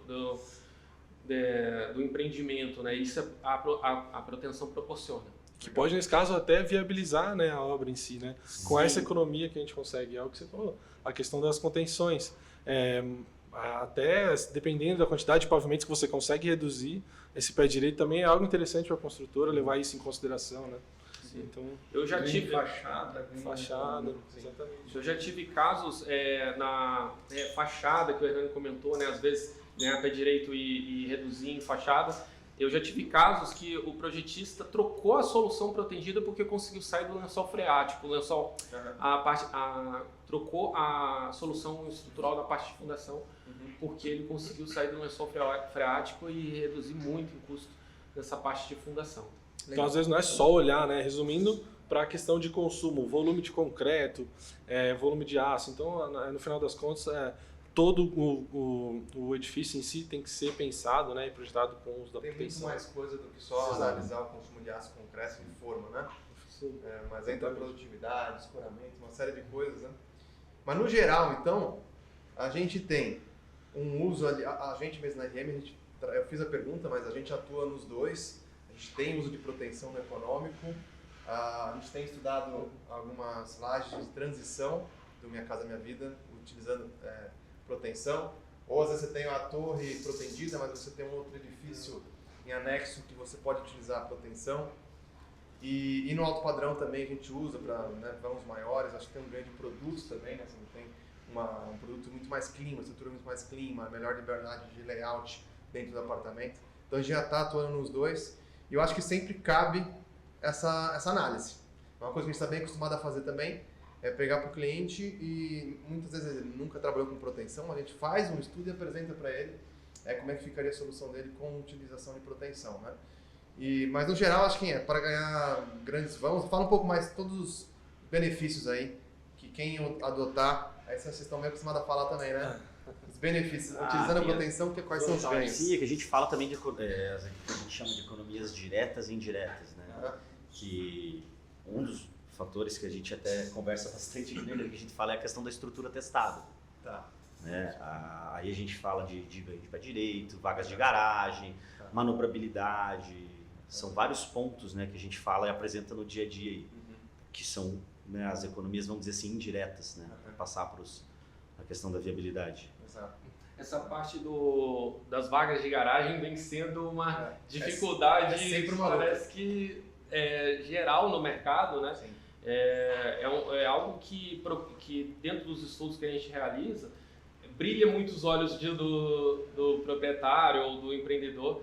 do empreendimento, né? Isso a proteção proporciona. Que pode, nesse caso, até viabilizar, né, a obra em si, né? Com essa economia que a gente consegue, é o que você falou, a questão das contenções. até dependendo da quantidade de pavimentos que você consegue reduzir, esse pé direito também é algo interessante para a construtora levar isso em consideração, né? Então, Eu já tive fachada, Sim. exatamente. Eu já tive casos na fachada, que o Hernani comentou, né? Às vezes ganhar pé direito e reduzir em fachada. Eu já tive casos que o projetista trocou a solução protegida porque conseguiu sair do lençol freático. O lençol, trocou a solução estrutural da parte de fundação porque ele conseguiu sair do lençol freático e reduzir muito o custo dessa parte de fundação. Então, às vezes, não é só olhar, né? Resumindo, para a questão de consumo, volume de concreto, volume de aço. Então, no final das contas, todo o edifício em si tem que ser pensado, né, e projetado com o uso da Tem muito proteção. mais coisa do que só analisar o consumo de aço, concreto e forma, né? Sim. Mas entra produtividade, escoramento, uma série de coisas, né? Mas no geral, então, a gente tem um uso ali, a gente mesmo na RM, eu fiz a pergunta, mas a gente atua nos dois. A gente tem uso de proteção no econômico, a gente tem estudado algumas lajes de transição do Minha Casa Minha Vida, utilizando proteção. Ou às vezes você tem a torre protegida, mas você tem um outro edifício em anexo que você pode utilizar a proteção. E no alto padrão também a gente usa para vãos maiores, acho que tem um ganho de produtos também, né? Você tem um produto muito mais clean, uma estrutura muito mais clean, uma melhor liberdade de layout dentro do apartamento. Então a gente já está atuando nos dois. E eu acho que sempre cabe essa análise. Uma coisa que a gente está bem acostumado a fazer também é pegar para o cliente e muitas vezes ele nunca trabalhou com proteção, a gente faz um estudo e apresenta para ele como é que ficaria a solução dele com utilização de proteção, né? Mas no geral acho que para ganhar grandes vãos, fala um pouco mais todos os benefícios aí, que quem adotar, aí vocês estão meio acostumados a falar também, né? Os benefícios, utilizando a proteção, quais são os ganhos? Sim, que a gente fala também a gente chama de economias diretas e indiretas, né? Que um dos fatores que a gente até conversa bastante nele, que a gente fala é a questão da estrutura testada. Tá. Né? Aí a gente fala de ganho de pé direito, vagas de garagem, manobrabilidade, são vários pontos, né, que a gente fala e apresenta no dia a dia aí, que são, né, as economias, vamos dizer assim, indiretas, né, para passar para a questão da viabilidade. Exato. Essa parte das vagas de garagem vem sendo uma dificuldade, sempre uma parece que geral no mercado, né? Sim. É algo que dentro dos estudos que a gente realiza, brilha muito os olhos do proprietário ou do empreendedor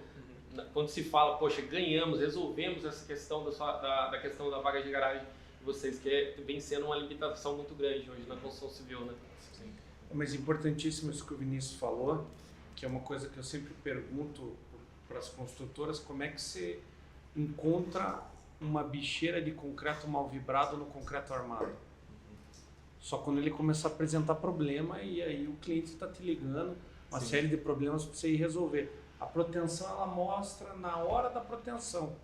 quando se fala, poxa, resolvemos essa questão da questão da vaga de garagem de vocês, que vem sendo uma limitação muito grande hoje na construção civil, né? Sim. Mas importantíssimo isso que o Vinícius falou, que é uma coisa que eu sempre pergunto para as construtoras, como é que você encontra uma bicheira de concreto mal vibrado no concreto armado? Só quando ele começar a apresentar problema e aí o cliente está te ligando, uma série de problemas para você ir resolver. A proteção, ela mostra na hora da proteção.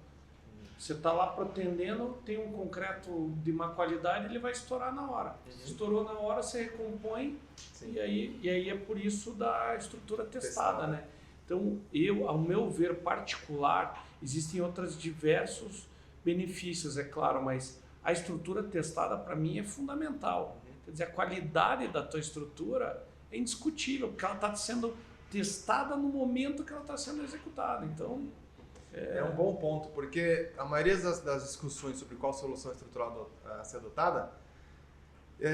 Você está lá protendendo, tem um concreto de má qualidade, ele vai estourar na hora. Estourou na hora, você recompõe e aí é por isso da estrutura testada, né? Então, ao meu ver particular, existem outros diversos benefícios, é claro, mas a estrutura testada para mim é fundamental. Quer dizer, a qualidade da tua estrutura é indiscutível, porque ela está sendo testada no momento que ela está sendo executada. Então, é um bom ponto, porque a maioria das discussões sobre qual solução estrutural a ser adotada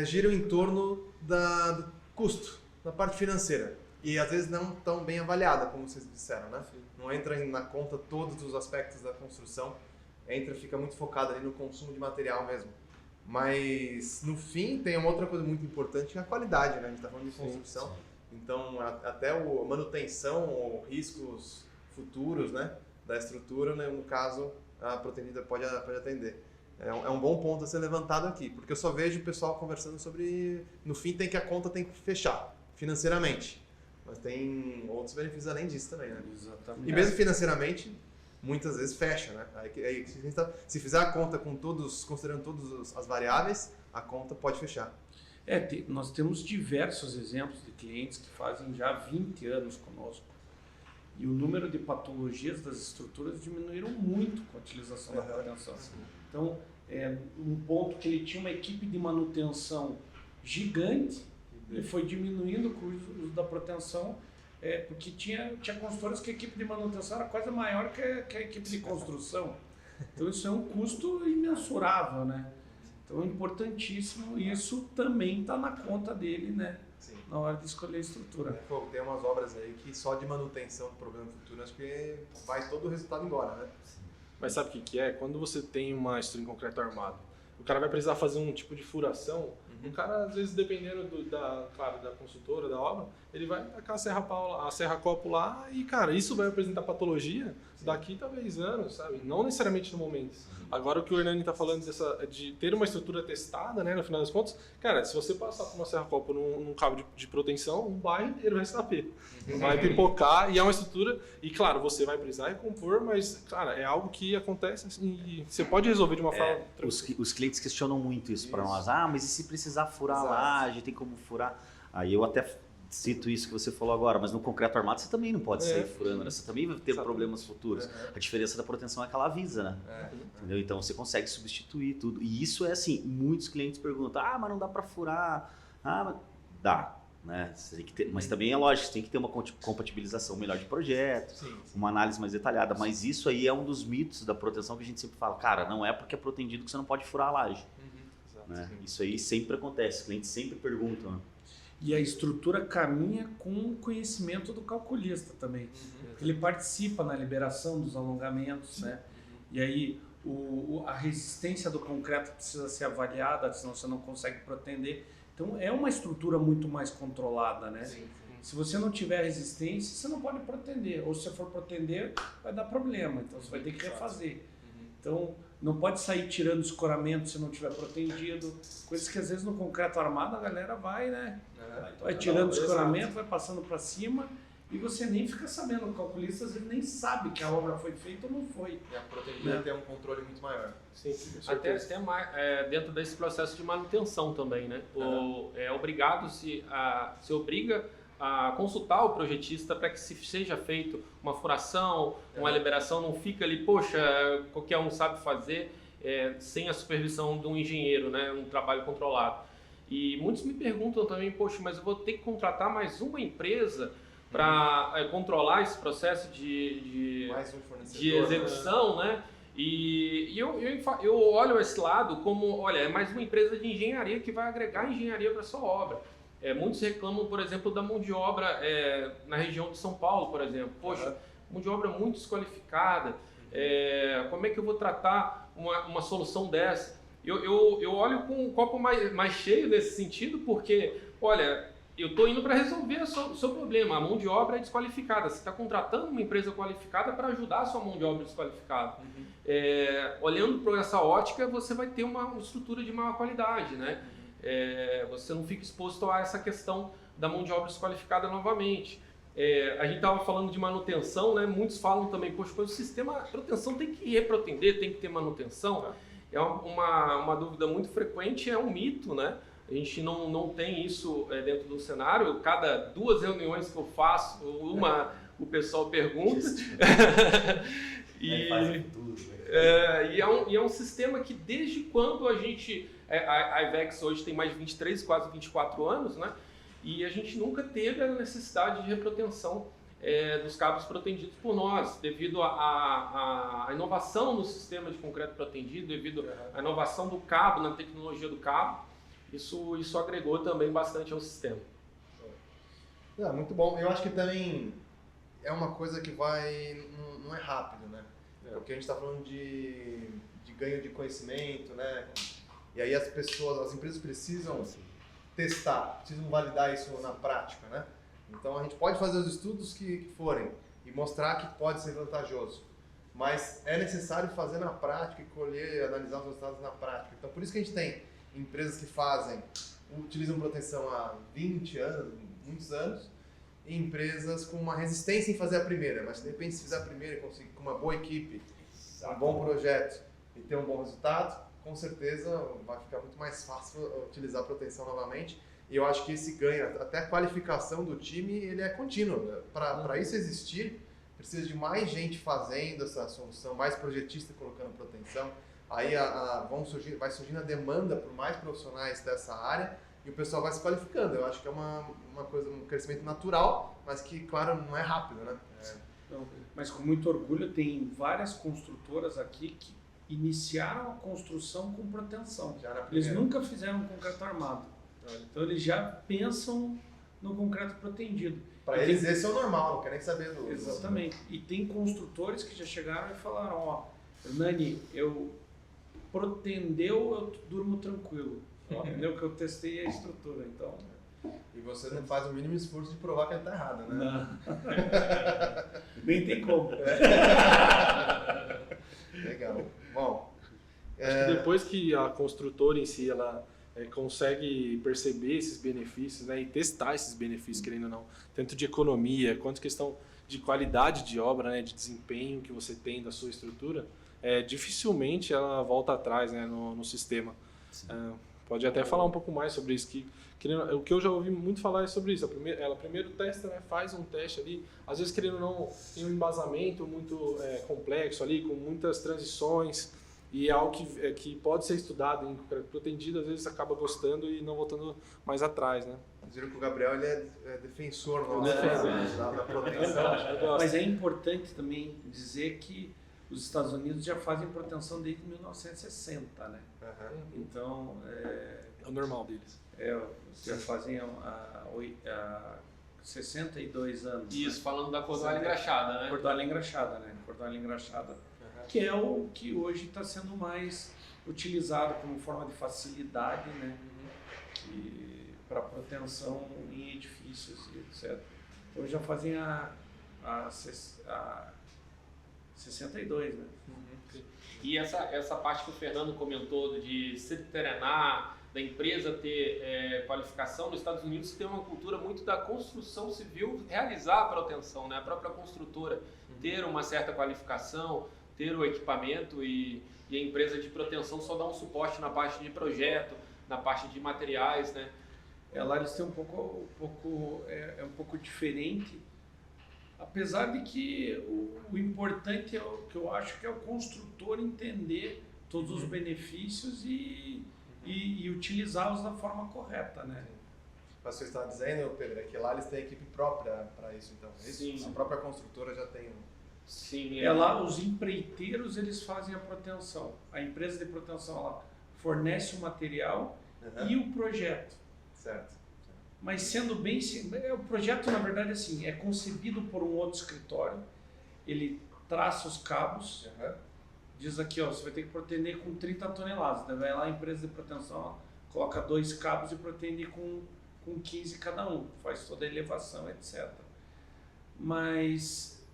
giram em torno do custo, da parte financeira. E às vezes não tão bem avaliada, como vocês disseram, né? Não entra na conta todos os aspectos da construção, fica muito focado ali no consumo de material mesmo. Mas no fim tem uma outra coisa muito importante, que é a qualidade, né? A gente está falando de construção. Sim. Então até a manutenção ou riscos futuros, né, da estrutura, né, no caso a protegida pode atender. É um bom ponto a ser levantado aqui, porque eu só vejo o pessoal conversando sobre, no fim a conta tem que fechar financeiramente, mas tem outros benefícios além disso também, né? Exatamente. E mesmo financeiramente, muitas vezes fecha, né? Se fizer a conta considerando todas as variáveis, a conta pode fechar. Nós temos diversos exemplos de clientes que fazem já 20 anos conosco. E o número de patologias das estruturas diminuíram muito com a utilização da proteção. Então, um ponto que ele tinha uma equipe de manutenção gigante ele foi diminuindo o uso da proteção, porque tinha consultoras que a equipe de manutenção era quase maior que a equipe de construção. Então isso é um custo imensurável, né? Então é importantíssimo, e isso também está na conta dele, né? Sim. Na hora de escolher a estrutura. Pô, tem umas obras aí que só de manutenção do problema futuro, acho que vai todo o resultado embora, né? Mas sabe o que é? Quando você tem uma estrutura em concreto armado, o cara vai precisar fazer um tipo de furação, o cara, às vezes, dependendo da consultora, da obra, ele vai tacar a serra-copo lá e, cara, isso vai apresentar patologia daqui, talvez, anos, sabe? Não necessariamente no momento. Agora, o que o Hernani está falando de ter uma estrutura testada, né, no final das contas, cara, se você passar por uma serra-copo num cabo de proteção, um bairro inteiro vai saber. Vai pipocar, e é uma estrutura, e claro, você vai precisar recompor, mas, cara, é algo que acontece assim, e você pode resolver de uma forma... Os clientes questionam muito isso para nós. Mas e se precisar furar a Exato. laje, tem como furar? Aí eu até cito isso que você falou agora, mas no concreto armado você também não pode sair furando, né? Você também vai ter problemas futuros. A diferença da proteção é que ela avisa, né? Entendeu? Então você consegue substituir tudo. E isso é assim, muitos clientes perguntam, mas não dá para furar. Mas dá, né? Você tem que ter, mas também é lógico, você tem que ter uma compatibilização melhor de projeto, uma análise mais detalhada. Mas isso aí é um dos mitos da proteção que a gente sempre fala, cara, não é porque é protendido que você não pode furar a laje. Né? Isso aí sempre acontece, os clientes sempre perguntam. Né? E a estrutura caminha com o conhecimento do calculista também. Porque ele participa na liberação dos alongamentos, né? E aí a resistência do concreto precisa ser avaliada, senão você não consegue protender. Então é uma estrutura muito mais controlada, né? Se você não tiver resistência, você não pode protender. Ou se você for protender, vai dar problema. Então você vai ter que refazer. Então não pode sair tirando escoramento se não tiver protegido. Coisas que às vezes no concreto armado a galera vai, né? Vai tirando escoramento, vai passando para cima e você nem fica sabendo. O calculista às vezes nem sabe que a obra foi feita ou não foi. E a protegida tem um controle muito maior. Sim, Até mais, dentro desse processo de manutenção também, né? É obrigado, se obriga a consultar o projetista para que se seja feito uma furação, uma liberação, não fica ali, poxa, qualquer um sabe fazer, sem a supervisão de um engenheiro, né? Um trabalho controlado. E muitos me perguntam também, poxa, mas eu vou ter que contratar mais uma empresa para controlar esse processo de execução, né? E eu olho esse lado como, olha, é mais uma empresa de engenharia que vai agregar engenharia para a sua obra. Muitos reclamam, por exemplo, da mão de obra na região de São Paulo, por exemplo. Poxa, mão de obra muito desqualificada, como é que eu vou tratar uma solução dessa? Eu olho com um copo mais cheio nesse sentido, porque, olha, eu estou indo para resolver o seu problema. A mão de obra é desqualificada. Você está contratando uma empresa qualificada para ajudar a sua mão de obra desqualificada. Olhando por essa ótica, você vai ter uma estrutura de maior qualidade, né? Você não fica exposto a essa questão da mão de obra desqualificada novamente. A gente estava falando de manutenção, né? Muitos falam também, poxa, o sistema de proteção tem que reprotender, tem que ter manutenção. É uma dúvida muito frequente, é um mito, né? A gente não tem isso dentro do cenário. Cada 2 reuniões que eu faço, o pessoal pergunta. E é um sistema que desde quando a gente... A IVEX hoje tem mais de 23, quase 24 anos, né? E a gente nunca teve a necessidade de reproteção dos cabos protendidos por nós, devido à inovação no sistema de concreto protendido, devido à inovação do cabo, na tecnologia do cabo. Isso agregou também bastante ao sistema. Muito bom. Eu acho que também é uma coisa que não é rápido, né? Porque a gente está falando de ganho de conhecimento, né? E aí as empresas precisam testar, precisam validar isso na prática, né? Então a gente pode fazer os estudos que forem e mostrar que pode ser vantajoso, mas é necessário fazer na prática e colher, analisar os resultados na prática. Então por isso que a gente tem empresas que utilizam proteção há 20 anos, muitos anos, e empresas com uma resistência em fazer a primeira, mas de repente se fizer a primeira e conseguir com uma boa equipe, um bom projeto e ter um bom resultado, com certeza vai ficar muito mais fácil utilizar a proteção novamente. E eu acho que esse ganho, até a qualificação do time, ele é contínuo. Para isso existir, precisa de mais gente fazendo essa solução, mais projetista colocando proteção. Aí vai surgindo a demanda por mais profissionais dessa área e o pessoal vai se qualificando. Eu acho que é uma coisa, um crescimento natural, mas que, claro, não é rápido, né? Então, mas com muito orgulho, tem várias construtoras aqui que iniciaram a construção com proteção. Já na Eles primeira. nunca fizeram um concreto armado. Então eles já pensam no concreto protendido. Para eles esse é o normal, não querem saber do... Exatamente. E tem construtores que já chegaram e falaram, ó, Hernani, eu protendeu, eu durmo tranquilo. Entendeu? Que eu testei a estrutura, então... E você não faz o mínimo esforço de provar que ele tá errado, né? Não. Nem tem como. Legal. Bom, Acho que depois que a construtora em si ela consegue perceber esses benefícios, né, e testar esses benefícios, querendo ou não, tanto de economia quanto questão de qualidade de obra, né, de desempenho que você tem da sua estrutura, dificilmente ela volta atrás, né, no sistema. Pode até falar um pouco mais sobre isso, o que eu já ouvi muito falar é sobre isso. Ela primeiro testa, né, faz um teste ali, às vezes querendo ou não, tem um embasamento muito complexo ali, com muitas transições, e é algo que pode ser estudado em concreto protendido, às vezes acaba gostando e não voltando mais atrás, né? viram que o Gabriel ele é defensor nosso, da proteção. Mas é importante também dizer que os Estados Unidos já fazem proteção desde 1960, né? Então, é o normal deles. Já fazem há 62 anos. Isso, falando da cordoalha engraxada, né? Cordoalha engraxada, né? Cordoalha engraxada, que é o que hoje está sendo mais utilizado como forma de facilidade, né? Para proteção em edifícios e etc. Então já fazem a 62, né? E essa parte que o Fernando comentou de se treinar, da empresa ter qualificação, nos Estados Unidos tem uma cultura muito da construção civil realizar a proteção, né? A própria construtora ter uma certa qualificação, ter o equipamento e a empresa de proteção só dá um suporte na parte de projeto, na parte de materiais, né? Lá eles têm um pouco diferente, apesar de que o importante é o que eu acho que é o construtor entender todos os benefícios e utilizá-los da forma correta, né? Mas você está dizendo, Pedro, é que lá eles têm equipe própria para isso, então? Sim. A própria construtora já tem Sim. Lá os empreiteiros eles fazem a proteção. A empresa de proteção ela fornece o material e o projeto. Certo. Mas sendo bem... O projeto, na verdade, assim, é concebido por um outro escritório. Ele traça os cabos, diz aqui, ó, você vai ter que protender com 30 toneladas. Daí vai lá a empresa de proteção, ó, coloca 2 cabos e protende com 15 cada um. Faz toda a elevação, etc. Mas,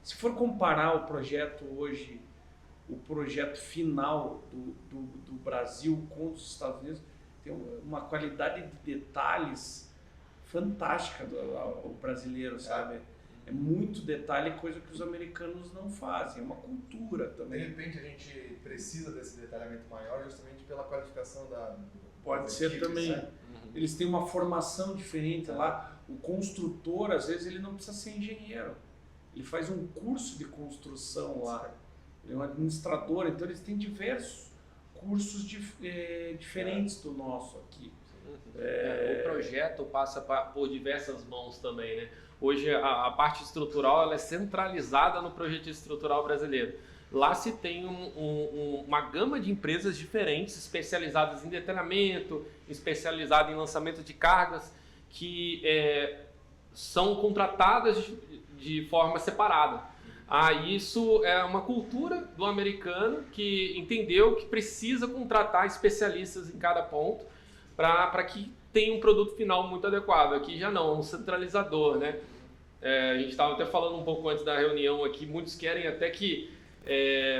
se for comparar o projeto hoje, o projeto final do Brasil com os Estados Unidos, tem uma qualidade de detalhes fantástica do brasileiro, sabe? É muito detalhe, coisa que os americanos não fazem, é uma cultura também. De repente a gente precisa desse detalhamento maior justamente pela qualificação Pode ser também. Né? Eles têm uma formação diferente lá. O construtor, às vezes, ele não precisa ser engenheiro. Ele faz um curso de construção lá. Ele é um administrador, então eles têm diversos cursos diferentes do nosso aqui. O projeto passa por diversas mãos também, né? Hoje a parte estrutural ela é centralizada no projeto estrutural brasileiro. Lá se tem uma gama de empresas diferentes, especializadas em detalhamento, especializadas em lançamento de cargas, que são contratadas de forma separada. Isso é uma cultura do americano que entendeu que precisa contratar especialistas em cada ponto para que tenha um produto final muito adequado. Aqui já não, é um centralizador, né? A gente estava até falando um pouco antes da reunião aqui, muitos querem até que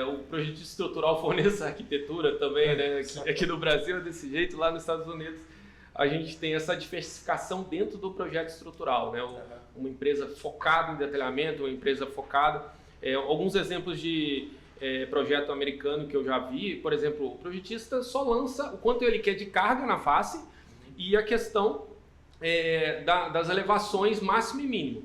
o projeto estrutural forneça arquitetura também, né? Aqui no Brasil é desse jeito, lá nos Estados Unidos a gente tem essa diversificação dentro do projeto estrutural, né? Uma empresa focada em detalhamento, uma empresa focada... alguns exemplos de projeto americano que eu já vi, por exemplo, o projetista só lança o quanto ele quer de carga na face e a questão das elevações máximo e mínimo.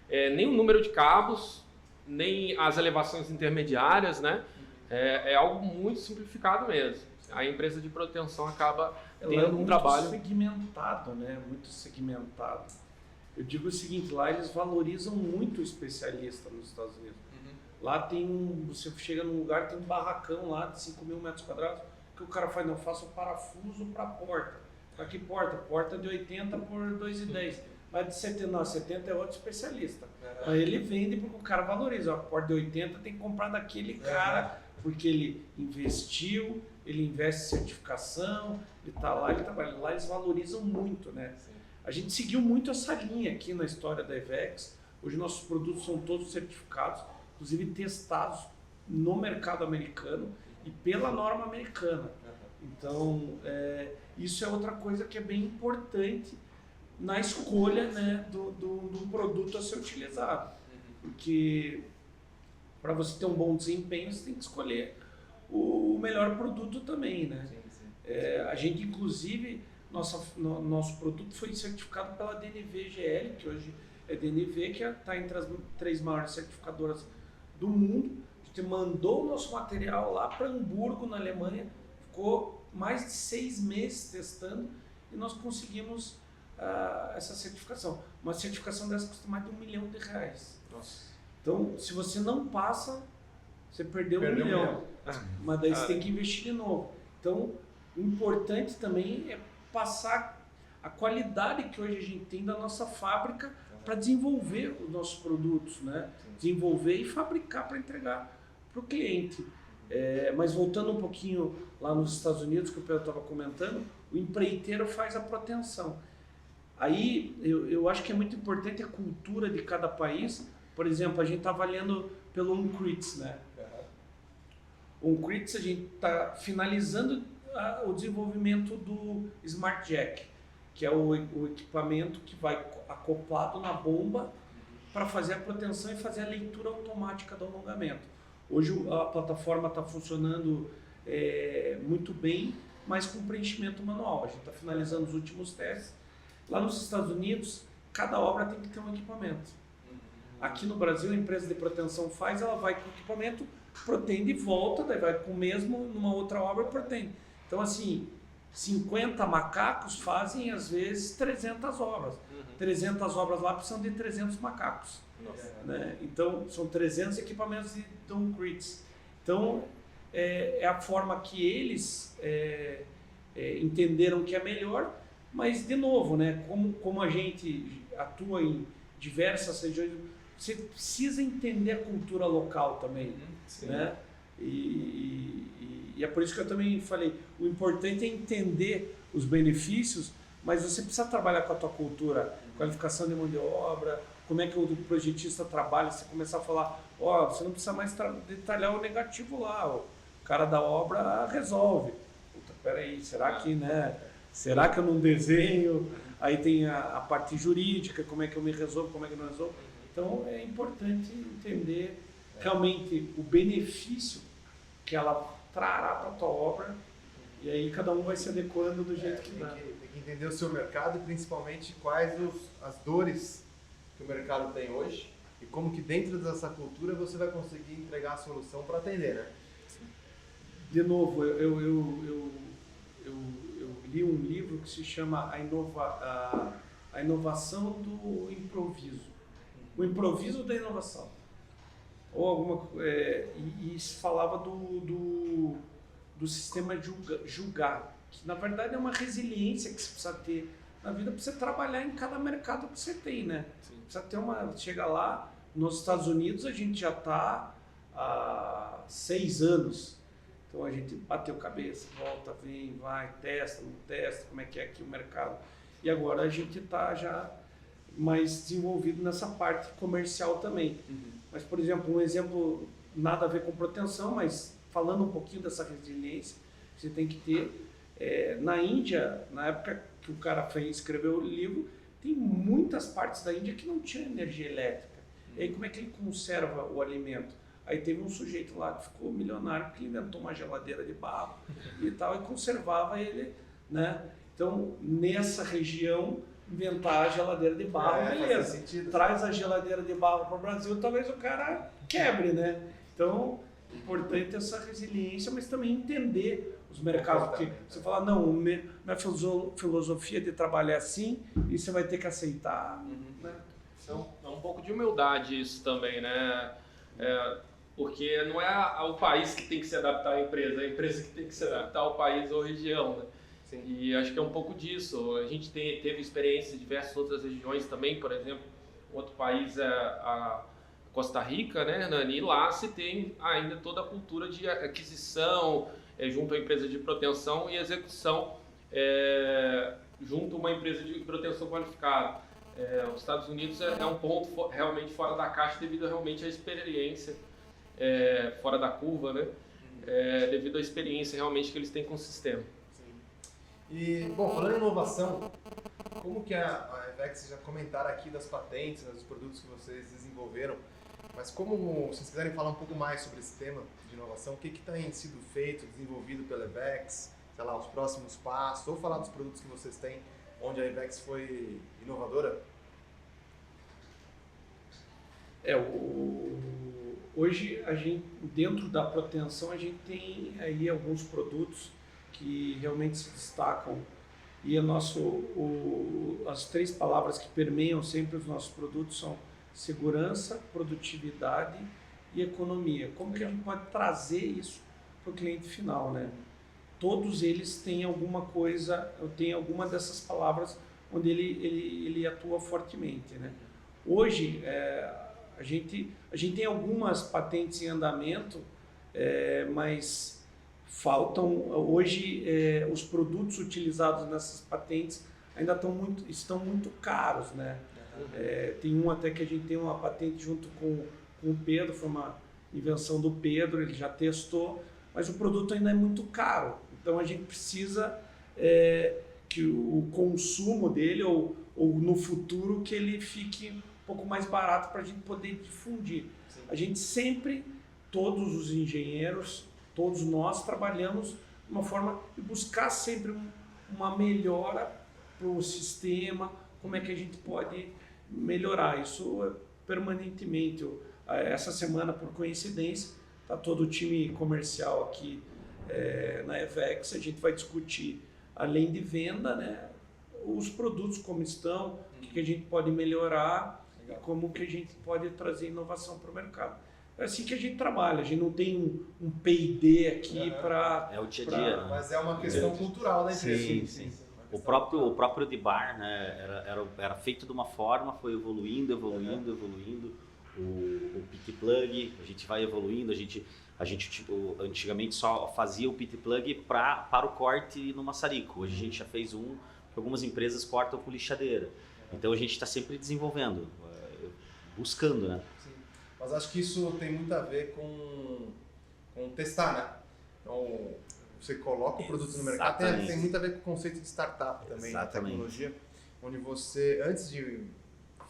Nem o número de cabos, nem as elevações intermediárias, né? É algo muito simplificado mesmo. A empresa de proteção acaba tem Lá é um muito trabalho. segmentado, né? Muito segmentado. Eu digo o seguinte, lá eles valorizam muito o especialista nos Estados Unidos. Lá você chega num lugar, tem um barracão lá de 5.000 metros quadrados, que o cara faz, não, faça o parafuso para a porta. Para que porta? Porta de 80 por 2,10. Mas de 70, não, 70 é outro especialista. Aí ele vende porque o cara valoriza. A porta de 80 tem que comprar daquele cara, porque ele investiu, ele investe em certificação, ele está lá, ele trabalha. Lá eles valorizam muito, né? A gente seguiu muito essa linha aqui na história da Ivex. Hoje nossos produtos são todos certificados, inclusive testados no mercado americano e pela norma americana. Então, isso é outra coisa que é bem importante na escolha, né, do produto a ser utilizado. Porque para você ter um bom desempenho, você tem que escolher o melhor produto também, né? A gente, inclusive, nosso produto foi certificado pela DNV-GL, que hoje é DNV, que está entre as 3 maiores certificadoras do mundo. A gente mandou o nosso material lá para Hamburgo, na Alemanha, ficou mais de 6 meses testando e nós conseguimos essa certificação. Uma certificação dessa custa mais de R$1 milhão. Nossa. Então, se você não passa, você perdeu R$1 milhão. Mas daí você tem que investir de novo. Então, o importante também é passar a qualidade que hoje a gente tem da nossa fábrica para desenvolver os nossos produtos, né? Desenvolver e fabricar para entregar para o cliente. Mas voltando um pouquinho lá nos Estados Unidos, que o Pedro estava comentando, o empreiteiro faz a proteção. Aí eu acho que é muito importante a cultura de cada país. Por exemplo, a gente está avaliando pelo UNCRITS, né? O UNCRITS, a gente está finalizando o desenvolvimento do Smart Jack, que é o equipamento que vai acoplado na bomba para fazer a proteção e fazer a leitura automática do alongamento. Hoje a plataforma está funcionando muito bem, mas com preenchimento manual. A gente está finalizando os últimos testes. Lá nos Estados Unidos, cada obra tem que ter um equipamento. Aqui no Brasil, a empresa de proteção faz, ela vai com o equipamento, protende e volta, daí vai com o mesmo numa outra obra e protende. Então, assim, 50 macacos fazem, às vezes, 300 obras. 300 obras lá precisam de 300 macacos. Né? Então, são 300 equipamentos de UNCRITS. Então, é a forma que eles entenderam que é melhor, mas, de novo, né, como a gente atua em diversas regiões, você precisa entender a cultura local também. Né? E é por isso que eu também falei, o importante é entender os benefícios, mas você precisa trabalhar com a tua cultura, qualificação de mão de obra, como é que o projetista trabalha, você começar a falar, você não precisa mais detalhar o negativo lá, o cara da obra resolve. Puta, peraí, será que, né? Será que eu não desenho? Aí tem a parte jurídica, como é que eu me resolvo, como é que eu não resolvo. Então é importante entender realmente o benefício que ela trará para a tua obra, e aí cada um vai se adequando do jeito que dá. Tem que entender o seu mercado e principalmente quais as dores que o mercado tem hoje e como que dentro dessa cultura você vai conseguir entregar a solução para atender, né? De novo, eu li um livro que se chama A Inovação do Improviso. O improviso da inovação. Ou e falava do sistema julgar, que na verdade é uma resiliência que você precisa ter na vida para você trabalhar em cada mercado que você tem, né? Precisa ter chega lá, nos Estados Unidos a gente já está há 6 anos, então a gente bateu cabeça, volta, vem, vai, testa, não testa, como é que é aqui o mercado. E agora a gente está já mais desenvolvido nessa parte comercial também. Mas, por exemplo, um exemplo nada a ver com proteção, mas falando um pouquinho dessa resiliência que você tem que ter, na Índia, na época que o cara escreveu o livro, tem muitas partes da Índia que não tinha energia elétrica. E aí como é que ele conserva o alimento? Aí teve um sujeito lá que ficou milionário porque ele inventou uma geladeira de barro e tal, e conservava ele, né? Então, nessa região, inventar a geladeira de barro, beleza. Traz a geladeira de barro para o Brasil, talvez o cara quebre, né? Então, importante essa resiliência, mas também entender os mercados. Porque você fala, não, minha filosofia de trabalho é assim e você vai ter que aceitar. Né? Então, é um pouco de humildade isso também, né? Porque não é o país que tem que se adaptar à empresa, é a empresa que tem que se adaptar ao país ou região, né? Sim. E acho que é um pouco disso. A gente teve experiência em diversas outras regiões também, por exemplo, outro país é a Costa Rica, né, Hernani? E lá se tem ainda toda a cultura de aquisição junto à empresa de proteção e execução junto a uma empresa de proteção qualificada. Os Estados Unidos é um ponto realmente fora da caixa devido realmente à experiência fora da curva, né? Devido à experiência realmente que eles têm com o sistema. E, bom, falando em inovação, como que a Ivex, vocês já comentaram aqui das patentes, dos produtos que vocês desenvolveram, mas como vocês quiserem falar um pouco mais sobre esse tema de inovação, o que tem sido feito, desenvolvido pela Ivex, sei lá, os próximos passos, ou falar dos produtos que vocês têm, onde a Ivex foi inovadora? Hoje, a gente, dentro da proteção, a gente tem aí alguns produtos que realmente se destacam e as 3 palavras que permeiam sempre os nossos produtos são segurança, produtividade e economia. Como que a gente pode trazer isso para o cliente final, né? Todos eles têm alguma coisa, tem alguma dessas palavras onde ele atua fortemente, né? Hoje, a gente tem algumas patentes em andamento, mas faltam, hoje, os produtos utilizados nessas patentes ainda estão muito caros, né? Tem até que a gente tem uma patente junto com o Pedro, foi uma invenção do Pedro, ele já testou, mas o produto ainda é muito caro. Então a gente precisa que o consumo dele, ou no futuro, que ele fique um pouco mais barato para a gente poder difundir. Sim. A gente sempre, todos os engenheiros, todos nós trabalhamos de uma forma de buscar sempre uma melhora para o sistema, como é que a gente pode melhorar. Isso permanentemente. Essa semana, por coincidência, está todo o time comercial aqui na Ivex. A gente vai discutir, além de venda, né, os produtos como estão, o que a gente pode melhorar e como que a gente pode trazer inovação para o mercado. É assim que a gente trabalha, a gente não tem um P&D aqui para... É o dia a dia, né? Mas é uma questão cultural da empresa. Sim. O próprio D-Bar, né, era feito de uma forma, foi evoluindo. O pit plug, a gente vai evoluindo, a gente antigamente só fazia o pit plug para o corte no maçarico. Hoje a gente já fez que algumas empresas cortam com lixadeira. Então a gente está sempre desenvolvendo, buscando, né? Sim. Mas acho que isso tem muito a ver com testar, né? Então, você coloca o produto no mercado, tem muito a ver com o conceito de startup também, na tecnologia, onde você, antes de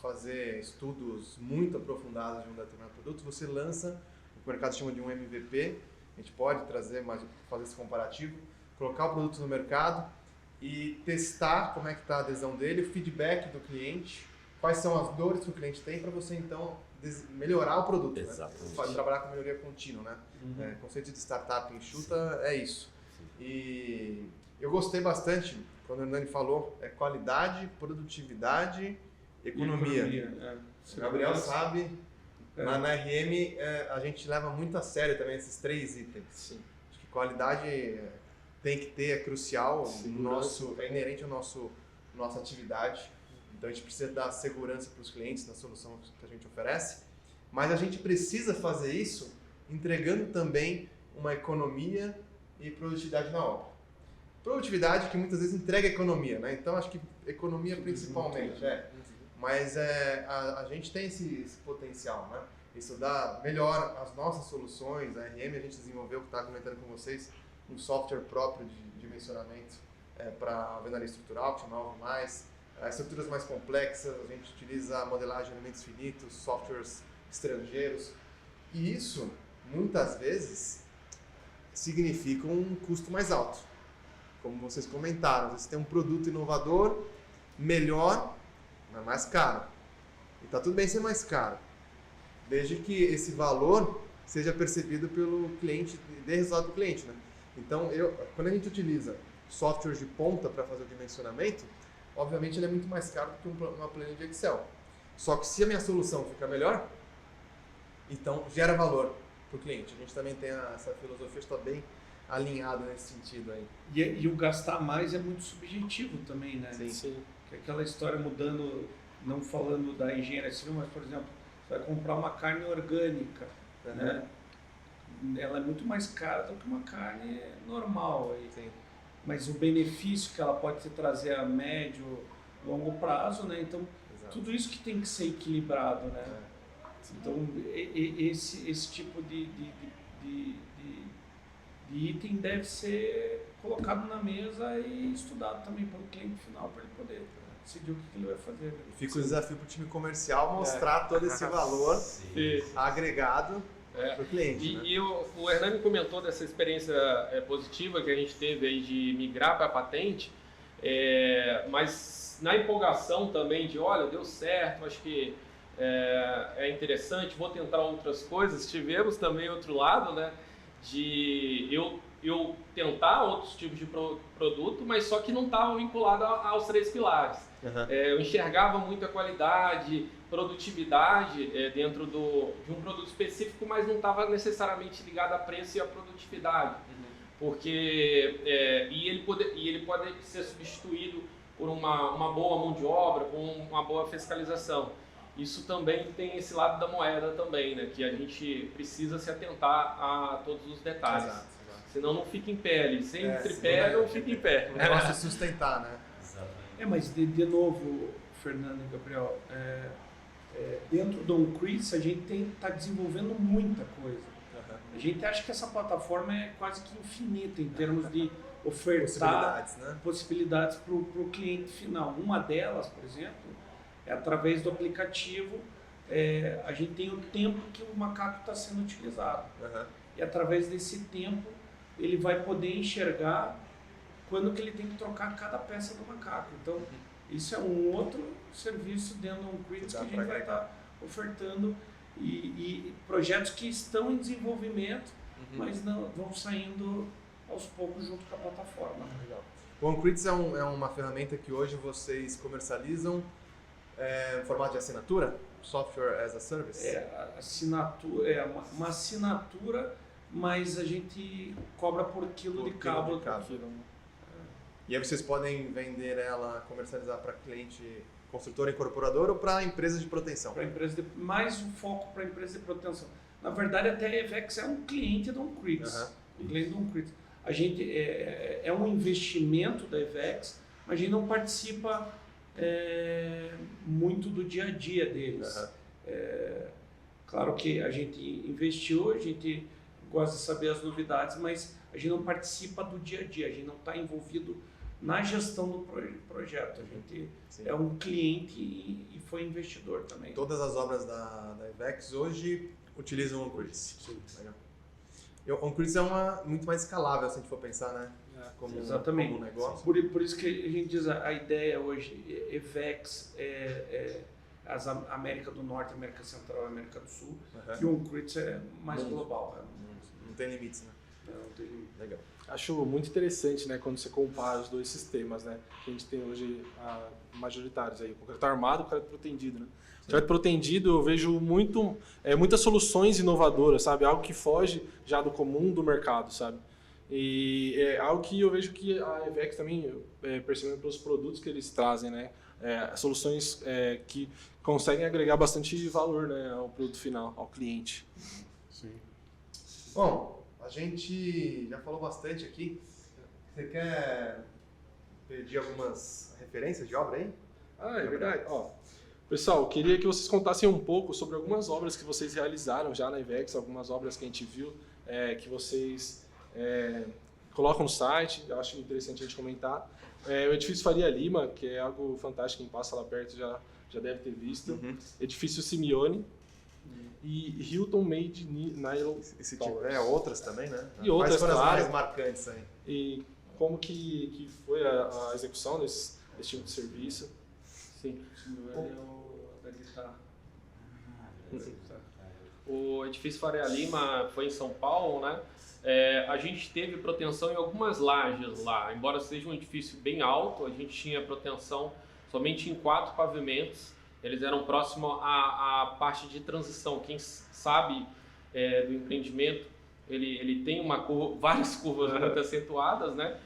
fazer estudos muito aprofundados de um determinado produto, você lança, o que o mercado chama de um MVP, a gente pode fazer esse comparativo, colocar o produto no mercado e testar como é que está a adesão dele, o feedback do cliente, quais são as dores que o cliente tem para você então melhorar o produto. Exatamente. Né? Você pode trabalhar com melhoria contínua, né? O conceito de startup enxuta é isso. E eu gostei bastante quando o Hernani falou, qualidade, produtividade, economia. O Gabriel sabe, na RM a gente leva muito a sério também esses 3 itens. Sim. Acho que qualidade tem que ter, é crucial, é inerente à nossa atividade. Então a gente precisa dar segurança para os clientes na solução que a gente oferece, mas a gente precisa fazer isso entregando também uma economia e produtividade na obra. Produtividade que muitas vezes entrega economia, né? Então acho que economia principalmente, mas a gente tem esse potencial, né? Isso dá melhor as nossas soluções. A RM a gente desenvolveu, que estava comentando com vocês, um software próprio de dimensionamento para alvenaria estrutural, que chama Alvo Mais. Estruturas mais complexas, a gente utiliza a modelagem de elementos finitos, softwares estrangeiros. E isso, muitas vezes, significa um custo mais alto. Como vocês comentaram, você tem um produto inovador, melhor, mas mais caro. E está tudo bem ser mais caro, desde que esse valor seja percebido pelo cliente, dê resultado para o cliente, né? Então, quando a gente utiliza softwares de ponta para fazer o dimensionamento, obviamente ele é muito mais caro do que uma planilha de Excel. Só que se a minha solução fica melhor, então gera valor para o cliente. A gente também tem essa filosofia, está bem alinhado nesse sentido aí. E o gastar mais é muito subjetivo também, né? Sim. Que aquela história mudando, não falando da engenharia civil, mas, por exemplo, você vai comprar uma carne orgânica, né? Ela é muito mais cara do que uma carne normal. Aí. Sim. Mas o benefício que ela pode te trazer a médio, longo prazo, né? Então, tudo isso que tem que ser equilibrado, né? Então, esse tipo de item deve ser colocado na mesa e estudado também pelo cliente final para ele poder decidir o que ele vai fazer. Né? Fica o desafio para o time comercial mostrar todo esse valor agregado para o cliente. E o Hernani comentou dessa experiência positiva que a gente teve aí de migrar para a patente, mas na empolgação também de, olha, deu certo, acho que é interessante, vou tentar outras coisas. Tivemos também outro lado, né, de eu tentar outros tipos de produto, mas só que não estava vinculado aos 3 pilares. Eu enxergava muita qualidade, produtividade dentro de um produto específico, mas não estava necessariamente ligado a preço e a produtividade, porque e ele pode ser substituído por uma boa mão de obra, por uma boa fiscalização. Isso também tem esse lado da moeda também, né? Que a gente precisa se atentar a todos os detalhes. Exato. Senão não fica em pé ali. Sem tripé, não fica em pé. O negócio é sustentar, né? Mas de novo, Fernando e Gabriel, dentro do OnCrease a gente está desenvolvendo muita coisa. A gente acha que essa plataforma é quase que infinita em termos de ofertar possibilidades para o cliente final. Uma delas, por exemplo, é através do aplicativo, a gente tem o tempo que o macaco está sendo utilizado. E através desse tempo, ele vai poder enxergar quando que ele tem que trocar cada peça do macaco. Então, isso é um outro serviço dentro do OnCrease que a gente vai estar ofertando e projetos que estão em desenvolvimento, mas não vão saindo aos poucos junto com a plataforma. Legal. O OnCrease é uma ferramenta que hoje vocês comercializam em formato de assinatura? Software as a Service? Assinatura, uma assinatura, mas a gente cobra por quilo de cabo. E aí vocês podem vender ela, comercializar para cliente construtor, incorporador ou para empresas de proteção? Para empresa mais o foco para empresa de proteção. Na verdade, até a EVEX é um cliente do OnCrease. A gente é um investimento da EVEX, mas a gente não participa muito do dia a dia deles. Claro que a gente investiu, a gente gosta de saber as novidades, mas a gente não participa do dia a dia, a gente não está envolvido na gestão do projeto. A gente é um cliente e foi investidor também. Todas as obras da EVEX hoje utilizam o OnCrease. Sim. Legal. O OnCrease é muito mais escalável, se a gente for pensar, né? Exatamente. Como um negócio. Por isso que a gente diz a ideia hoje, EVEX as América do Norte, América Central e América do Sul, e o OnCrease é mais global. Não tem limites, né? Não tem limites. Legal. Acho muito interessante, né, quando você compara os dois sistemas, né, que a gente tem hoje majoritários aí, o concreto armado e o concreto protendido, né. O concreto protendido eu vejo muitas soluções inovadoras, sabe, algo que foge já do comum do mercado, sabe. E é algo que eu vejo que a EVEX também, percebendo pelos produtos que eles trazem, né, soluções que conseguem agregar bastante valor, né, ao produto final, ao cliente. Sim. Bom, a gente já falou bastante aqui. Você quer pedir algumas referências de obra aí? É verdade. Pessoal, eu queria que vocês contassem um pouco sobre algumas obras que vocês realizaram já na EVEX, algumas obras que a gente viu, que vocês colocam no site, eu acho interessante a gente comentar. O edifício Faria Lima, que é algo fantástico, quem passa lá perto já deve ter visto. Edifício Simeone. E Hilton Made Nylon. Se tiver outras também, né? E outras, quais foram claro. as mais marcantes aí? E como que foi a execução desse tipo de serviço? Sim. O da guitarra. O edifício Faria Lima foi em São Paulo, né? A gente teve proteção em algumas lajes lá. Embora seja um edifício bem alto, a gente tinha proteção somente em 4 pavimentos. Eles eram próximos à parte de transição. Quem sabe do empreendimento, ele tem várias curvas muito acentuadas, né?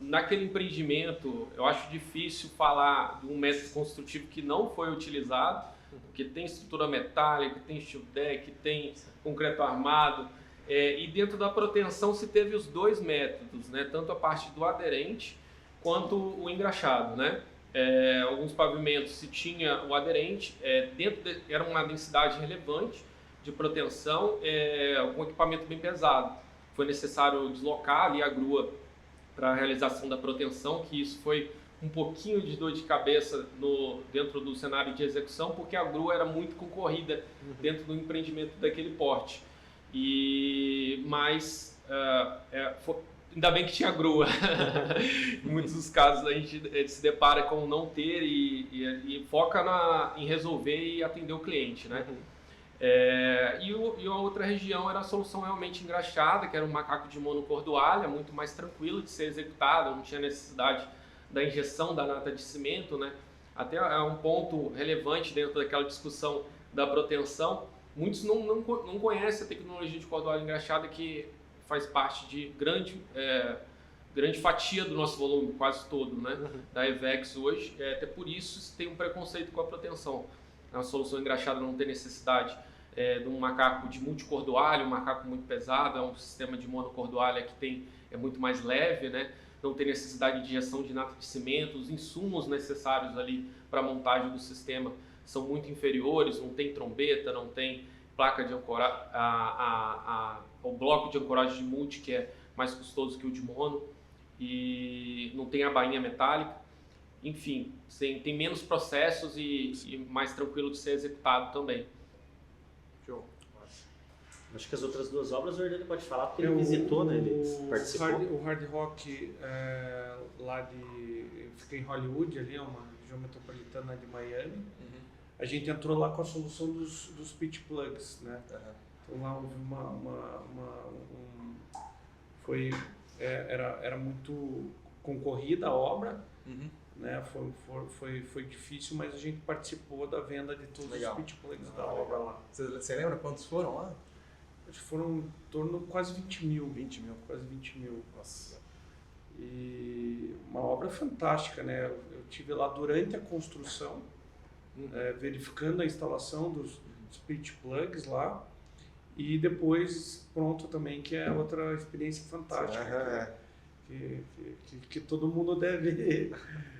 Naquele empreendimento, eu acho difícil falar de um método construtivo que não foi utilizado, porque tem estrutura metálica, tem steel deck, tem concreto armado, e dentro da proteção se teve os 2 métodos, né? Tanto a parte do aderente quanto o engraxado, né? Alguns pavimentos se tinha o aderente, era uma densidade relevante de proteção, um equipamento bem pesado. Foi necessário deslocar ali a grua para a realização da proteção, que isso foi um pouquinho de dor de cabeça dentro do cenário de execução, porque a grua era muito concorrida dentro do empreendimento daquele porte. Mas ainda bem que tinha grua. Em muitos dos casos a gente se depara com não ter e foca em resolver e atender o cliente, né? E a outra região era a solução realmente engraxada, que era um macaco de monocordoalha, muito mais tranquilo de ser executado, não tinha necessidade da injeção da nata de cimento, né? Até é um ponto relevante dentro daquela discussão da proteção. Muitos não conhecem a tecnologia de cordoalha engraxada, que faz parte de grande fatia do nosso volume, quase todo, né? Da EVEX hoje. Até por isso tem um preconceito com a proteção. A solução engraxada não tem necessidade de um macaco de multicordoalha, um macaco muito pesado, é um sistema de monocordoalha que é muito mais leve, né? Não tem necessidade de injeção de nata de cimento, os insumos necessários ali para a montagem do sistema são muito inferiores, não tem trombeta, não tem placa de ancoragem, o bloco de ancoragem de multi, que é mais custoso que o de mono, e não tem a bainha metálica. Enfim, tem menos processos e mais tranquilo de ser executado também. Show. Acho que as outras 2 obras o Hernani pode falar, porque ele visitou, né? Ele participou. O Hard Rock fica em Hollywood, ali é uma região metropolitana de Miami. A gente entrou lá com a solução dos pitch plugs, né? Então lá houve era muito concorrida a obra, né? Foi difícil, mas a gente participou da venda de todos os pitch plugs da obra lá. Você lembra quantos foram lá? Acho que foram em torno de quase 20 mil. 20 mil. Quase 20 mil. Nossa. E uma obra fantástica, né? Eu estive lá durante a construção, verificando a instalação dos pitch plugs lá, e depois pronto também, que é outra experiência fantástica. Que todo mundo deve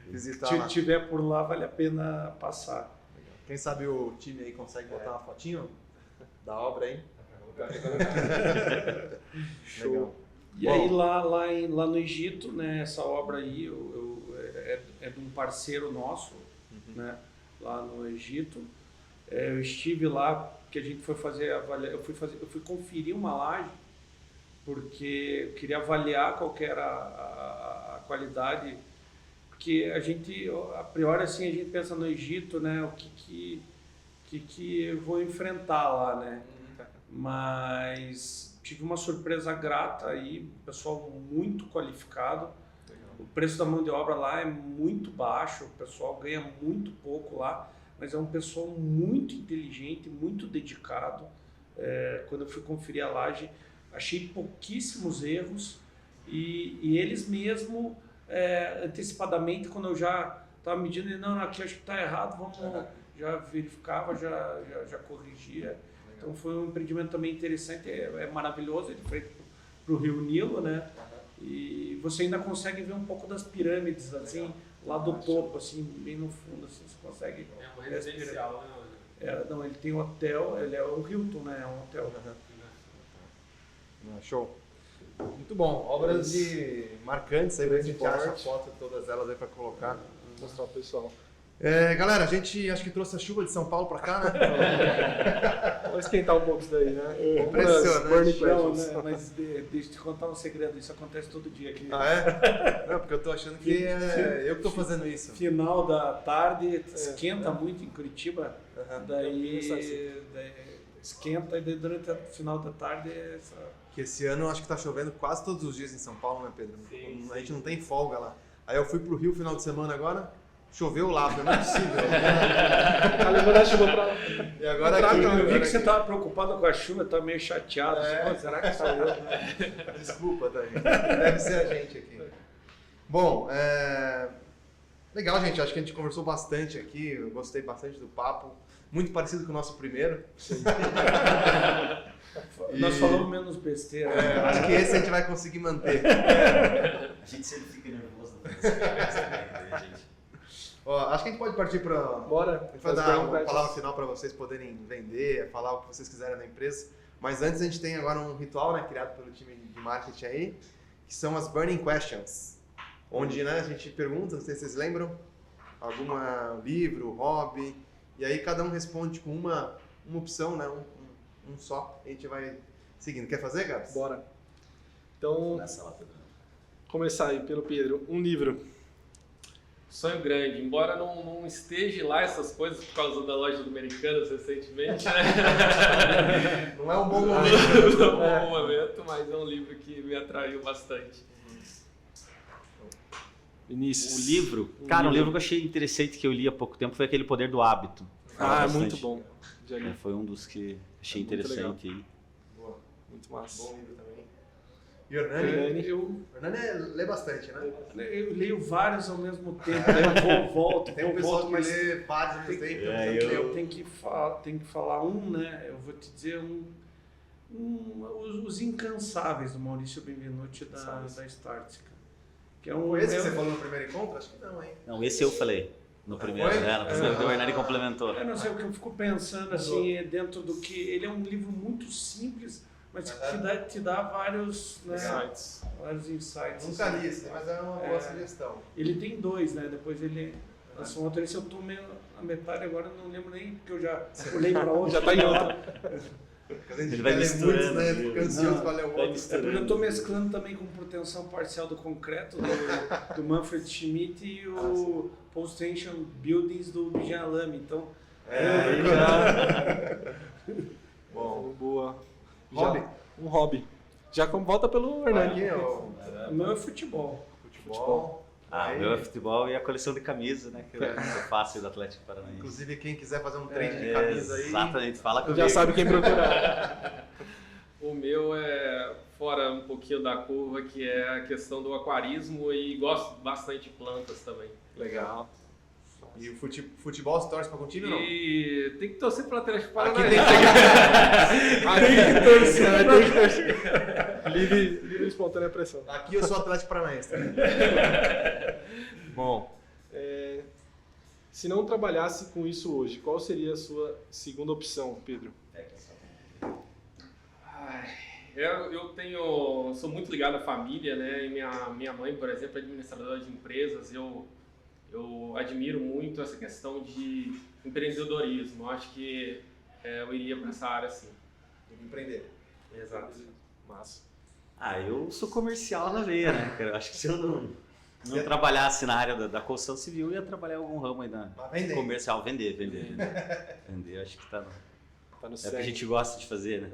visitar. Se tiver por lá, vale a pena passar. Legal. Quem sabe o time aí consegue botar uma fotinho da obra aí? Show. Legal. E aí lá no Egito, né, essa obra aí é de um parceiro nosso, né, lá no Egito. Eu estive lá porque a gente foi fazer eu fui conferir uma laje, porque eu queria avaliar qual que era a qualidade, porque a priori assim a gente pensa no Egito, né, o que eu vou enfrentar lá, né? Mas tive uma surpresa grata aí, pessoal muito qualificado. O preço da mão de obra lá é muito baixo, o pessoal ganha muito pouco lá, mas é um pessoal muito inteligente, muito dedicado. Quando eu fui conferir a laje, achei pouquíssimos erros e eles mesmo, antecipadamente, quando eu já estava medindo, não, aqui acho que está errado, vamos, já verificava, já corrigia. Então foi um empreendimento também interessante, é maravilhoso, ele foi para o Rio Nilo, né? E você ainda consegue ver um pouco das pirâmides, assim, lá do topo, assim, bem no fundo, assim, você consegue... É um residencial, né? Não, ele tem um hotel, ele é o Hilton, né? É um hotel. Show. Muito bom. Obras marcantes aí, a gente acha a foto de todas elas aí para colocar. Mostrar ao pessoal. Galera, a gente acho que trouxe a chuva de São Paulo para cá, né? Vamos esquentar um pouco isso day, né? Impressionante. Não, mas deixa eu te contar um segredo, isso acontece todo dia aqui. Ah, é? Não, porque eu tô achando que eu que tô fazendo isso. Final da tarde, esquenta muito em Curitiba, daí esquenta e daí durante o final da tarde Que esse ano eu acho que tá chovendo quase todos os dias em São Paulo, né, Pedro? Sim, A gente não tem folga lá. Aí eu fui pro Rio final de semana agora, choveu lá, falei, não é possível. Tá levando a chuva pra lá. E agora Contrato, aqui, eu vi Eu vi agora que você aqui. estava preocupado com a chuva, estava meio chateado. É. Pô, será que sou eu? Desculpa, Dani. Deve ser a gente aqui. Bom, legal, gente. Acho que a gente conversou bastante aqui. Eu gostei bastante do papo. Muito parecido com o nosso primeiro. Nós falamos menos besteira. Acho que esse a gente vai conseguir manter. A gente sempre fica nervoso no também, gente. Ó, acho que a gente pode partir para... Bora. A gente vai dar uma palavra final para vocês poderem vender, falar o que vocês quiserem da empresa. Mas antes a gente tem agora um ritual, né, criado pelo time de marketing aí, que são as Burning Questions. Onde, né, a gente pergunta, não sei se vocês lembram, algum livro, hobby, e aí cada um responde com uma opção, né, um só. A gente vai seguindo. Quer fazer, Gabs? Bora. Então, Nessa lá, Pedro. começar aí pelo Pedro. Um livro. Sonho grande, embora não esteja lá essas coisas por causa da loja do Americanas recentemente, né? Não é um bom momento. Não é um bom momento, mas é um livro que me atraiu bastante. Vinícius. O livro, cara, um livro que eu achei interessante que eu li há pouco tempo foi aquele Poder do Hábito. Ah, Bastante. muito bom. Já li. Foi um dos que achei Muito interessante aí. Boa. Muito massa. Bom livro também. E o Hernani? Eu O Hernani lê bastante, né? leio vários ao mesmo tempo, daí eu volto, Tem um pessoal que lê vários ao mesmo tempo. eu tenho que falar né? Eu vou te dizer os Incansáveis do Maurício Benvenuti da Startska. Que é Foi esse que você falou no primeiro encontro? Acho que não, hein? Não, esse eu falei no primeiro, Foi? né? No primeiro, o Hernani complementou. Eu não sei o que eu fico pensando assim, dentro do que. Ele é um livro muito simples, mas que te dá vários, né, Sites. vários insights. Nunca assim. li esse, mas é uma boa sugestão. Ele tem 2, né? Depois ele lançou outro. Esse eu tô meio a metade agora, não lembro nem porque eu já olhei para outro. Já tá em outra. Porque a gente Ele vai quer ler misturando, muitos, né? viu? Fica ansioso Não, pra ler o vai outro. misturando. Porque eu estou mesclando também com Propensão Parcial do Concreto, do Manfred Schmidt, e o Post-Tension Buildings do Jean Lamy. Então, Bom, Boa. hobby? Um hobby. Já volta pelo Hernani. Aqui, ó, o meu é futebol. futebol. Ah, Aí, o meu é futebol e a coleção de camisas, né? Que eu faço do Atlético Paranaense. Inclusive, quem quiser fazer um trade de camisa aí. Exatamente, fala comigo. Já sabe quem procurar. O meu é fora um pouquinho da curva, que é a questão do aquarismo, e gosto bastante de plantas também. Legal. E o futebol se torce pra algum time ou não? E tem que torcer para Atlético Aqui Paranaense. tem que torcer. Tem que torcer. Livre espontânea pressão. Aqui eu sou Atlético Paranaense. Bom, se não trabalhasse com isso hoje, qual seria a sua segunda opção, Pedro? Eu sou muito ligado à família, né? E minha mãe, por exemplo, é administradora de empresas. Eu admiro muito essa questão de empreendedorismo. Eu acho que eu iria para essa área, sim. Empreender. Exato. Massa. Ah, eu sou comercial na veia, né, cara? Eu acho que se eu não trabalhasse na área da construção civil, eu ia trabalhar em algum ramo aí comercial. Vender. Vender, acho que tá Tá no é o que sangue. a gente gosta de fazer, né?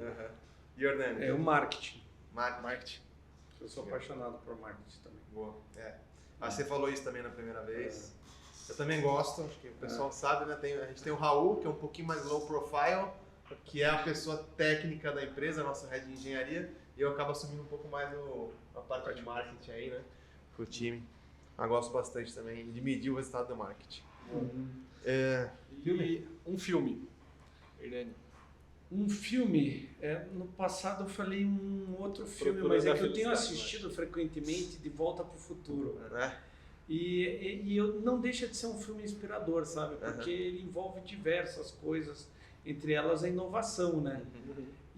E Hernani? É o marketing. Marketing. Eu sou apaixonado por marketing também. Boa. Você falou isso também na primeira vez. Eu também gosto, acho que o pessoal sabe, né? A gente tem o Raul, que é um pouquinho mais low profile, que é a pessoa técnica da empresa, a nossa head de engenharia, e eu acabo assumindo um pouco mais a parte de marketing aí, né? Pro time. Eu gosto bastante também de medir o resultado do marketing. E um filme, Hernani. Um filme, no passado eu falei um outro filme, Procurando mas é a que eu tenho Felicidade, assistido frequentemente De Volta para o Futuro. Né? E eu não deixa de ser um filme inspirador, sabe? Porque ele envolve diversas coisas, entre elas a inovação, né?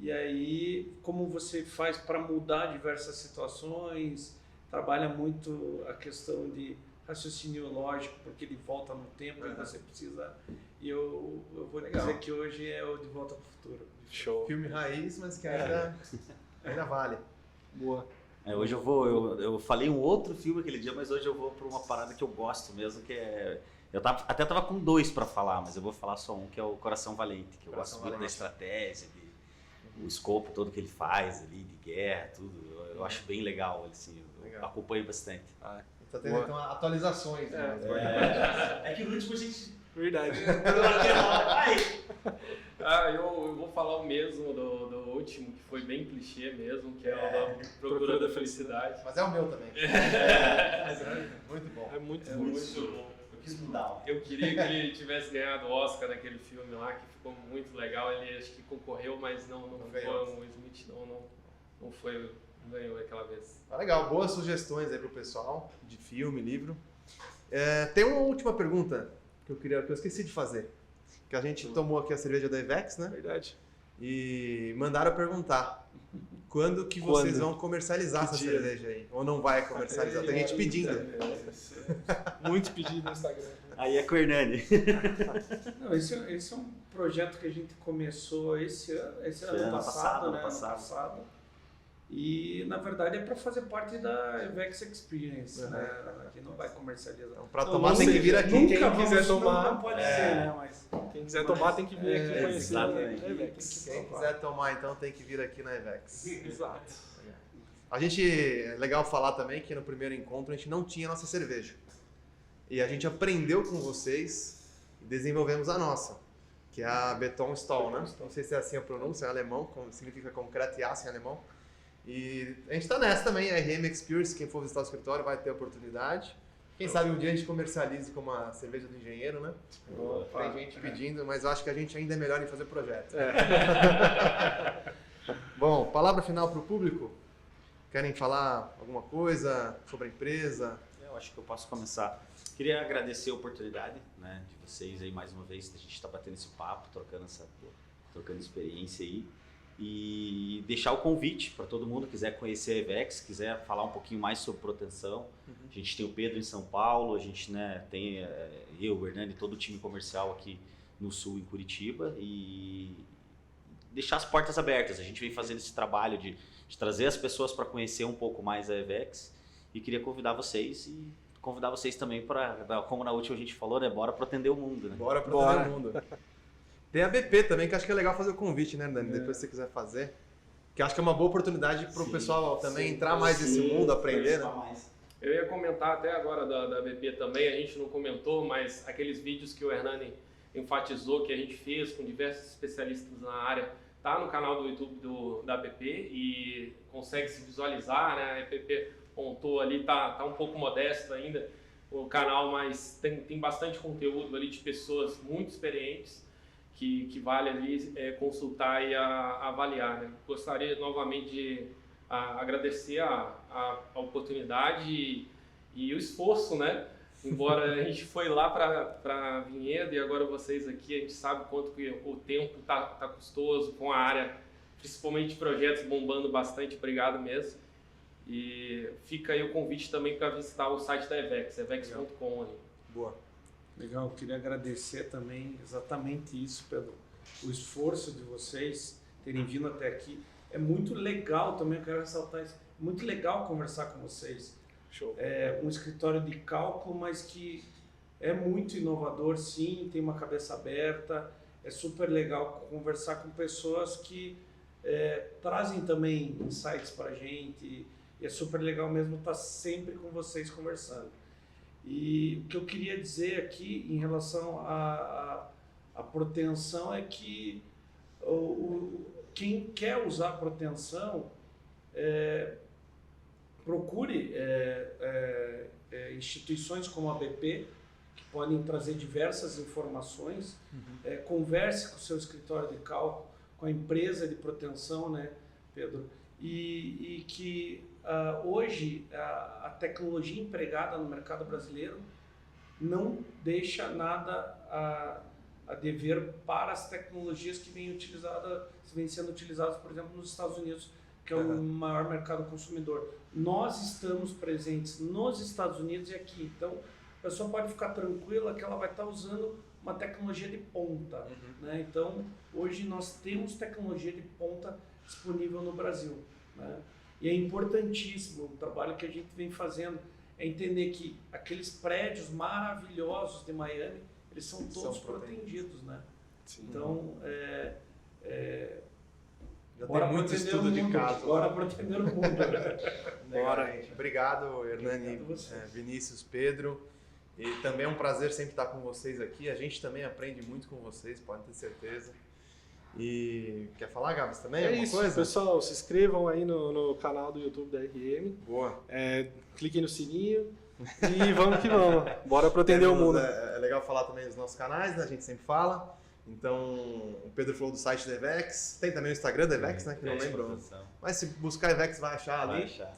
E aí, como você faz para mudar diversas situações, trabalha muito a questão de raciocínio lógico, porque ele volta no tempo e você precisa... E eu vou dizer que hoje é o De Volta para o Futuro. Show. Filme raiz, mas que ainda vale. Boa. Hoje eu falei um outro filme aquele dia, mas hoje eu vou para uma parada que eu gosto mesmo, que é... Até tava com 2 para falar, mas eu vou falar só um, que é o Coração Valente, que eu gosto muito da estratégia, de o escopo todo que ele faz ali, de guerra, tudo. Eu acho bem legal, assim, eu Legal. acompanho bastante. Tá tendo então atualizações. Né? É que no último a gente... Verdade. Eu vou falar o mesmo do último, que foi bem clichê mesmo, que é o da Procura da Felicidade. Mas é o meu também. Muito bom. É muito É bom. muito bom. Eu quis mudar. Eu queria que ele tivesse ganhado o Oscar naquele filme lá, que ficou muito legal. Ele acho que concorreu, mas não ganhou. foi. O Smith não foi, não ganhou aquela vez. Tá legal, boas sugestões aí pro pessoal, de filme, livro. Tem uma última pergunta que eu esqueci de fazer. Que a gente tomou aqui a cerveja da Ivex, né? Verdade. E mandaram perguntar. Quando que vocês vão comercializar essa cerveja aí? Ou não vai comercializar? Tem gente pedindo. Muito pedido no Instagram. Aí é com o Hernani. Não, esse é um projeto que a gente começou esse ano passado, né? Ano passado. E na verdade é para fazer parte da Ivex Experience, né? Aqui não vai comercializar. Então, para tomar tem que vir aqui. Quem quiser tomar, não pode ser, né? Mas quem quiser tomar tem que vir aqui conhecer exatamente. a Ivex. Quem quiser tomar, então tem que vir aqui na Ivex. Exato. A gente, é legal falar também que no primeiro encontro a gente não tinha nossa cerveja. E a gente aprendeu com vocês e desenvolvemos a nossa, que é a Beton Stall, né? Não sei se é assim a pronúncia, é alemão, significa concreto e aço em alemão. E a gente está nessa também, a RM Experience, quem for visitar o escritório vai ter a oportunidade. Quem sabe um dia a gente comercialize como a cerveja do engenheiro, né? Tem gente pedindo, mas eu acho que a gente ainda é melhor em fazer projeto. Bom, palavra final para o público? Querem falar alguma coisa sobre a empresa? Eu acho que eu posso começar. Queria agradecer a oportunidade, né, de vocês aí mais uma vez, da gente estar batendo esse papo, trocando experiência aí. E deixar o convite para todo mundo que quiser conhecer a Ivex, quiser falar um pouquinho mais sobre proteção. A gente tem o Pedro em São Paulo, a gente, né, tem eu, o Hernani, todo o time comercial aqui no Sul, em Curitiba, e deixar as portas abertas. A gente vem fazendo esse trabalho de trazer as pessoas para conhecer um pouco mais a Ivex, e queria convidar vocês também para, como na última a gente falou, né, bora para atender o mundo, né? Bora para atender o mundo. Tem a BP também, que acho que é legal fazer o convite, né, Dani? Depois se você quiser fazer. Que acho que é uma boa oportunidade para o pessoal também entrar mais nesse mundo, aprender, né? Eu ia comentar até agora da BP também, a gente não comentou, mas aqueles vídeos que o Hernani enfatizou, que a gente fez com diversos especialistas na área, tá no canal do YouTube da BP e consegue se visualizar, né? A BP pontou ali, tá um pouco modesto ainda o canal, mas tem bastante conteúdo ali de pessoas muito experientes, que vale ali consultar e avaliar. Né? Gostaria novamente de agradecer a oportunidade e o esforço, né? Embora a gente foi lá para Vinhedo e agora vocês aqui, a gente sabe quanto que o tempo tá custoso com a área, principalmente projetos bombando bastante. Obrigado mesmo. E fica aí o convite também para visitar o site da Ivex, ivex.com. Boa. Legal, queria agradecer também exatamente isso, pelo o esforço de vocês terem vindo até aqui. É muito legal também, eu quero ressaltar isso, muito legal conversar com vocês. Show. É um escritório de cálculo, mas que é muito inovador, sim, tem uma cabeça aberta, é super legal conversar com pessoas que trazem também insights para a gente, e é super legal mesmo estar sempre com vocês conversando. E o que eu queria dizer aqui em relação à proteção é que quem quer usar proteção procure instituições como a BP, que podem trazer diversas informações, converse com o seu escritório de cálculo, com a empresa de proteção, né, Pedro? E que hoje a tecnologia empregada no mercado brasileiro não deixa nada a dever para as tecnologias que vêm sendo utilizadas, por exemplo, nos Estados Unidos, que é o maior mercado consumidor. Nós estamos presentes nos Estados Unidos e aqui, então a pessoa pode ficar tranquila que ela vai estar usando uma tecnologia de ponta, né? Então hoje nós temos tecnologia de ponta disponível no Brasil, né? E é importantíssimo o trabalho que a gente vem fazendo, é entender que aqueles prédios maravilhosos de Miami, eles são todos protegidos, né? Sim. Então, Já Bora tem muito pro Atender estudo o de Mundo. caso. Bora pro Atender o Mundo. Bora, gente. Obrigado, Hernani, Obrigado a vocês. Vinícius, Pedro. E também é um prazer sempre estar com vocês aqui. A gente também aprende muito com vocês, pode ter certeza. E quer falar, Gabs, também? É Alguma isso, coisa? pessoal. Se inscrevam aí no canal do YouTube da RM. Boa. Cliquem no sininho e vamos que vamos. Bora pro Atender o Mundo. É legal falar também dos nossos canais, né? A gente sempre fala. Então, o Pedro falou do site da Evex. Tem também o Instagram da Evex, né? Que não lembro. Mas se buscar Evex, vai achar ali. Vai achar.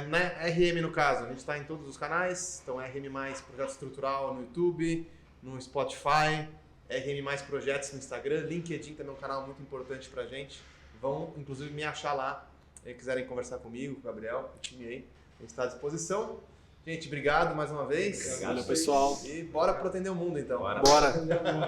Na RM, no caso, a gente está em todos os canais. Então, RM+, Projeto Estrutural no YouTube, no Spotify, RM+, Projetos no Instagram. LinkedIn também é um canal muito importante pra gente. Vão, inclusive, me achar lá. Se quiserem conversar comigo, com o Gabriel, com o time aí, a gente está à disposição. Gente, obrigado mais uma vez. Valeu, pessoal. E bora pro Atender o Mundo, então. Bora. Bora. Atender o Mundo.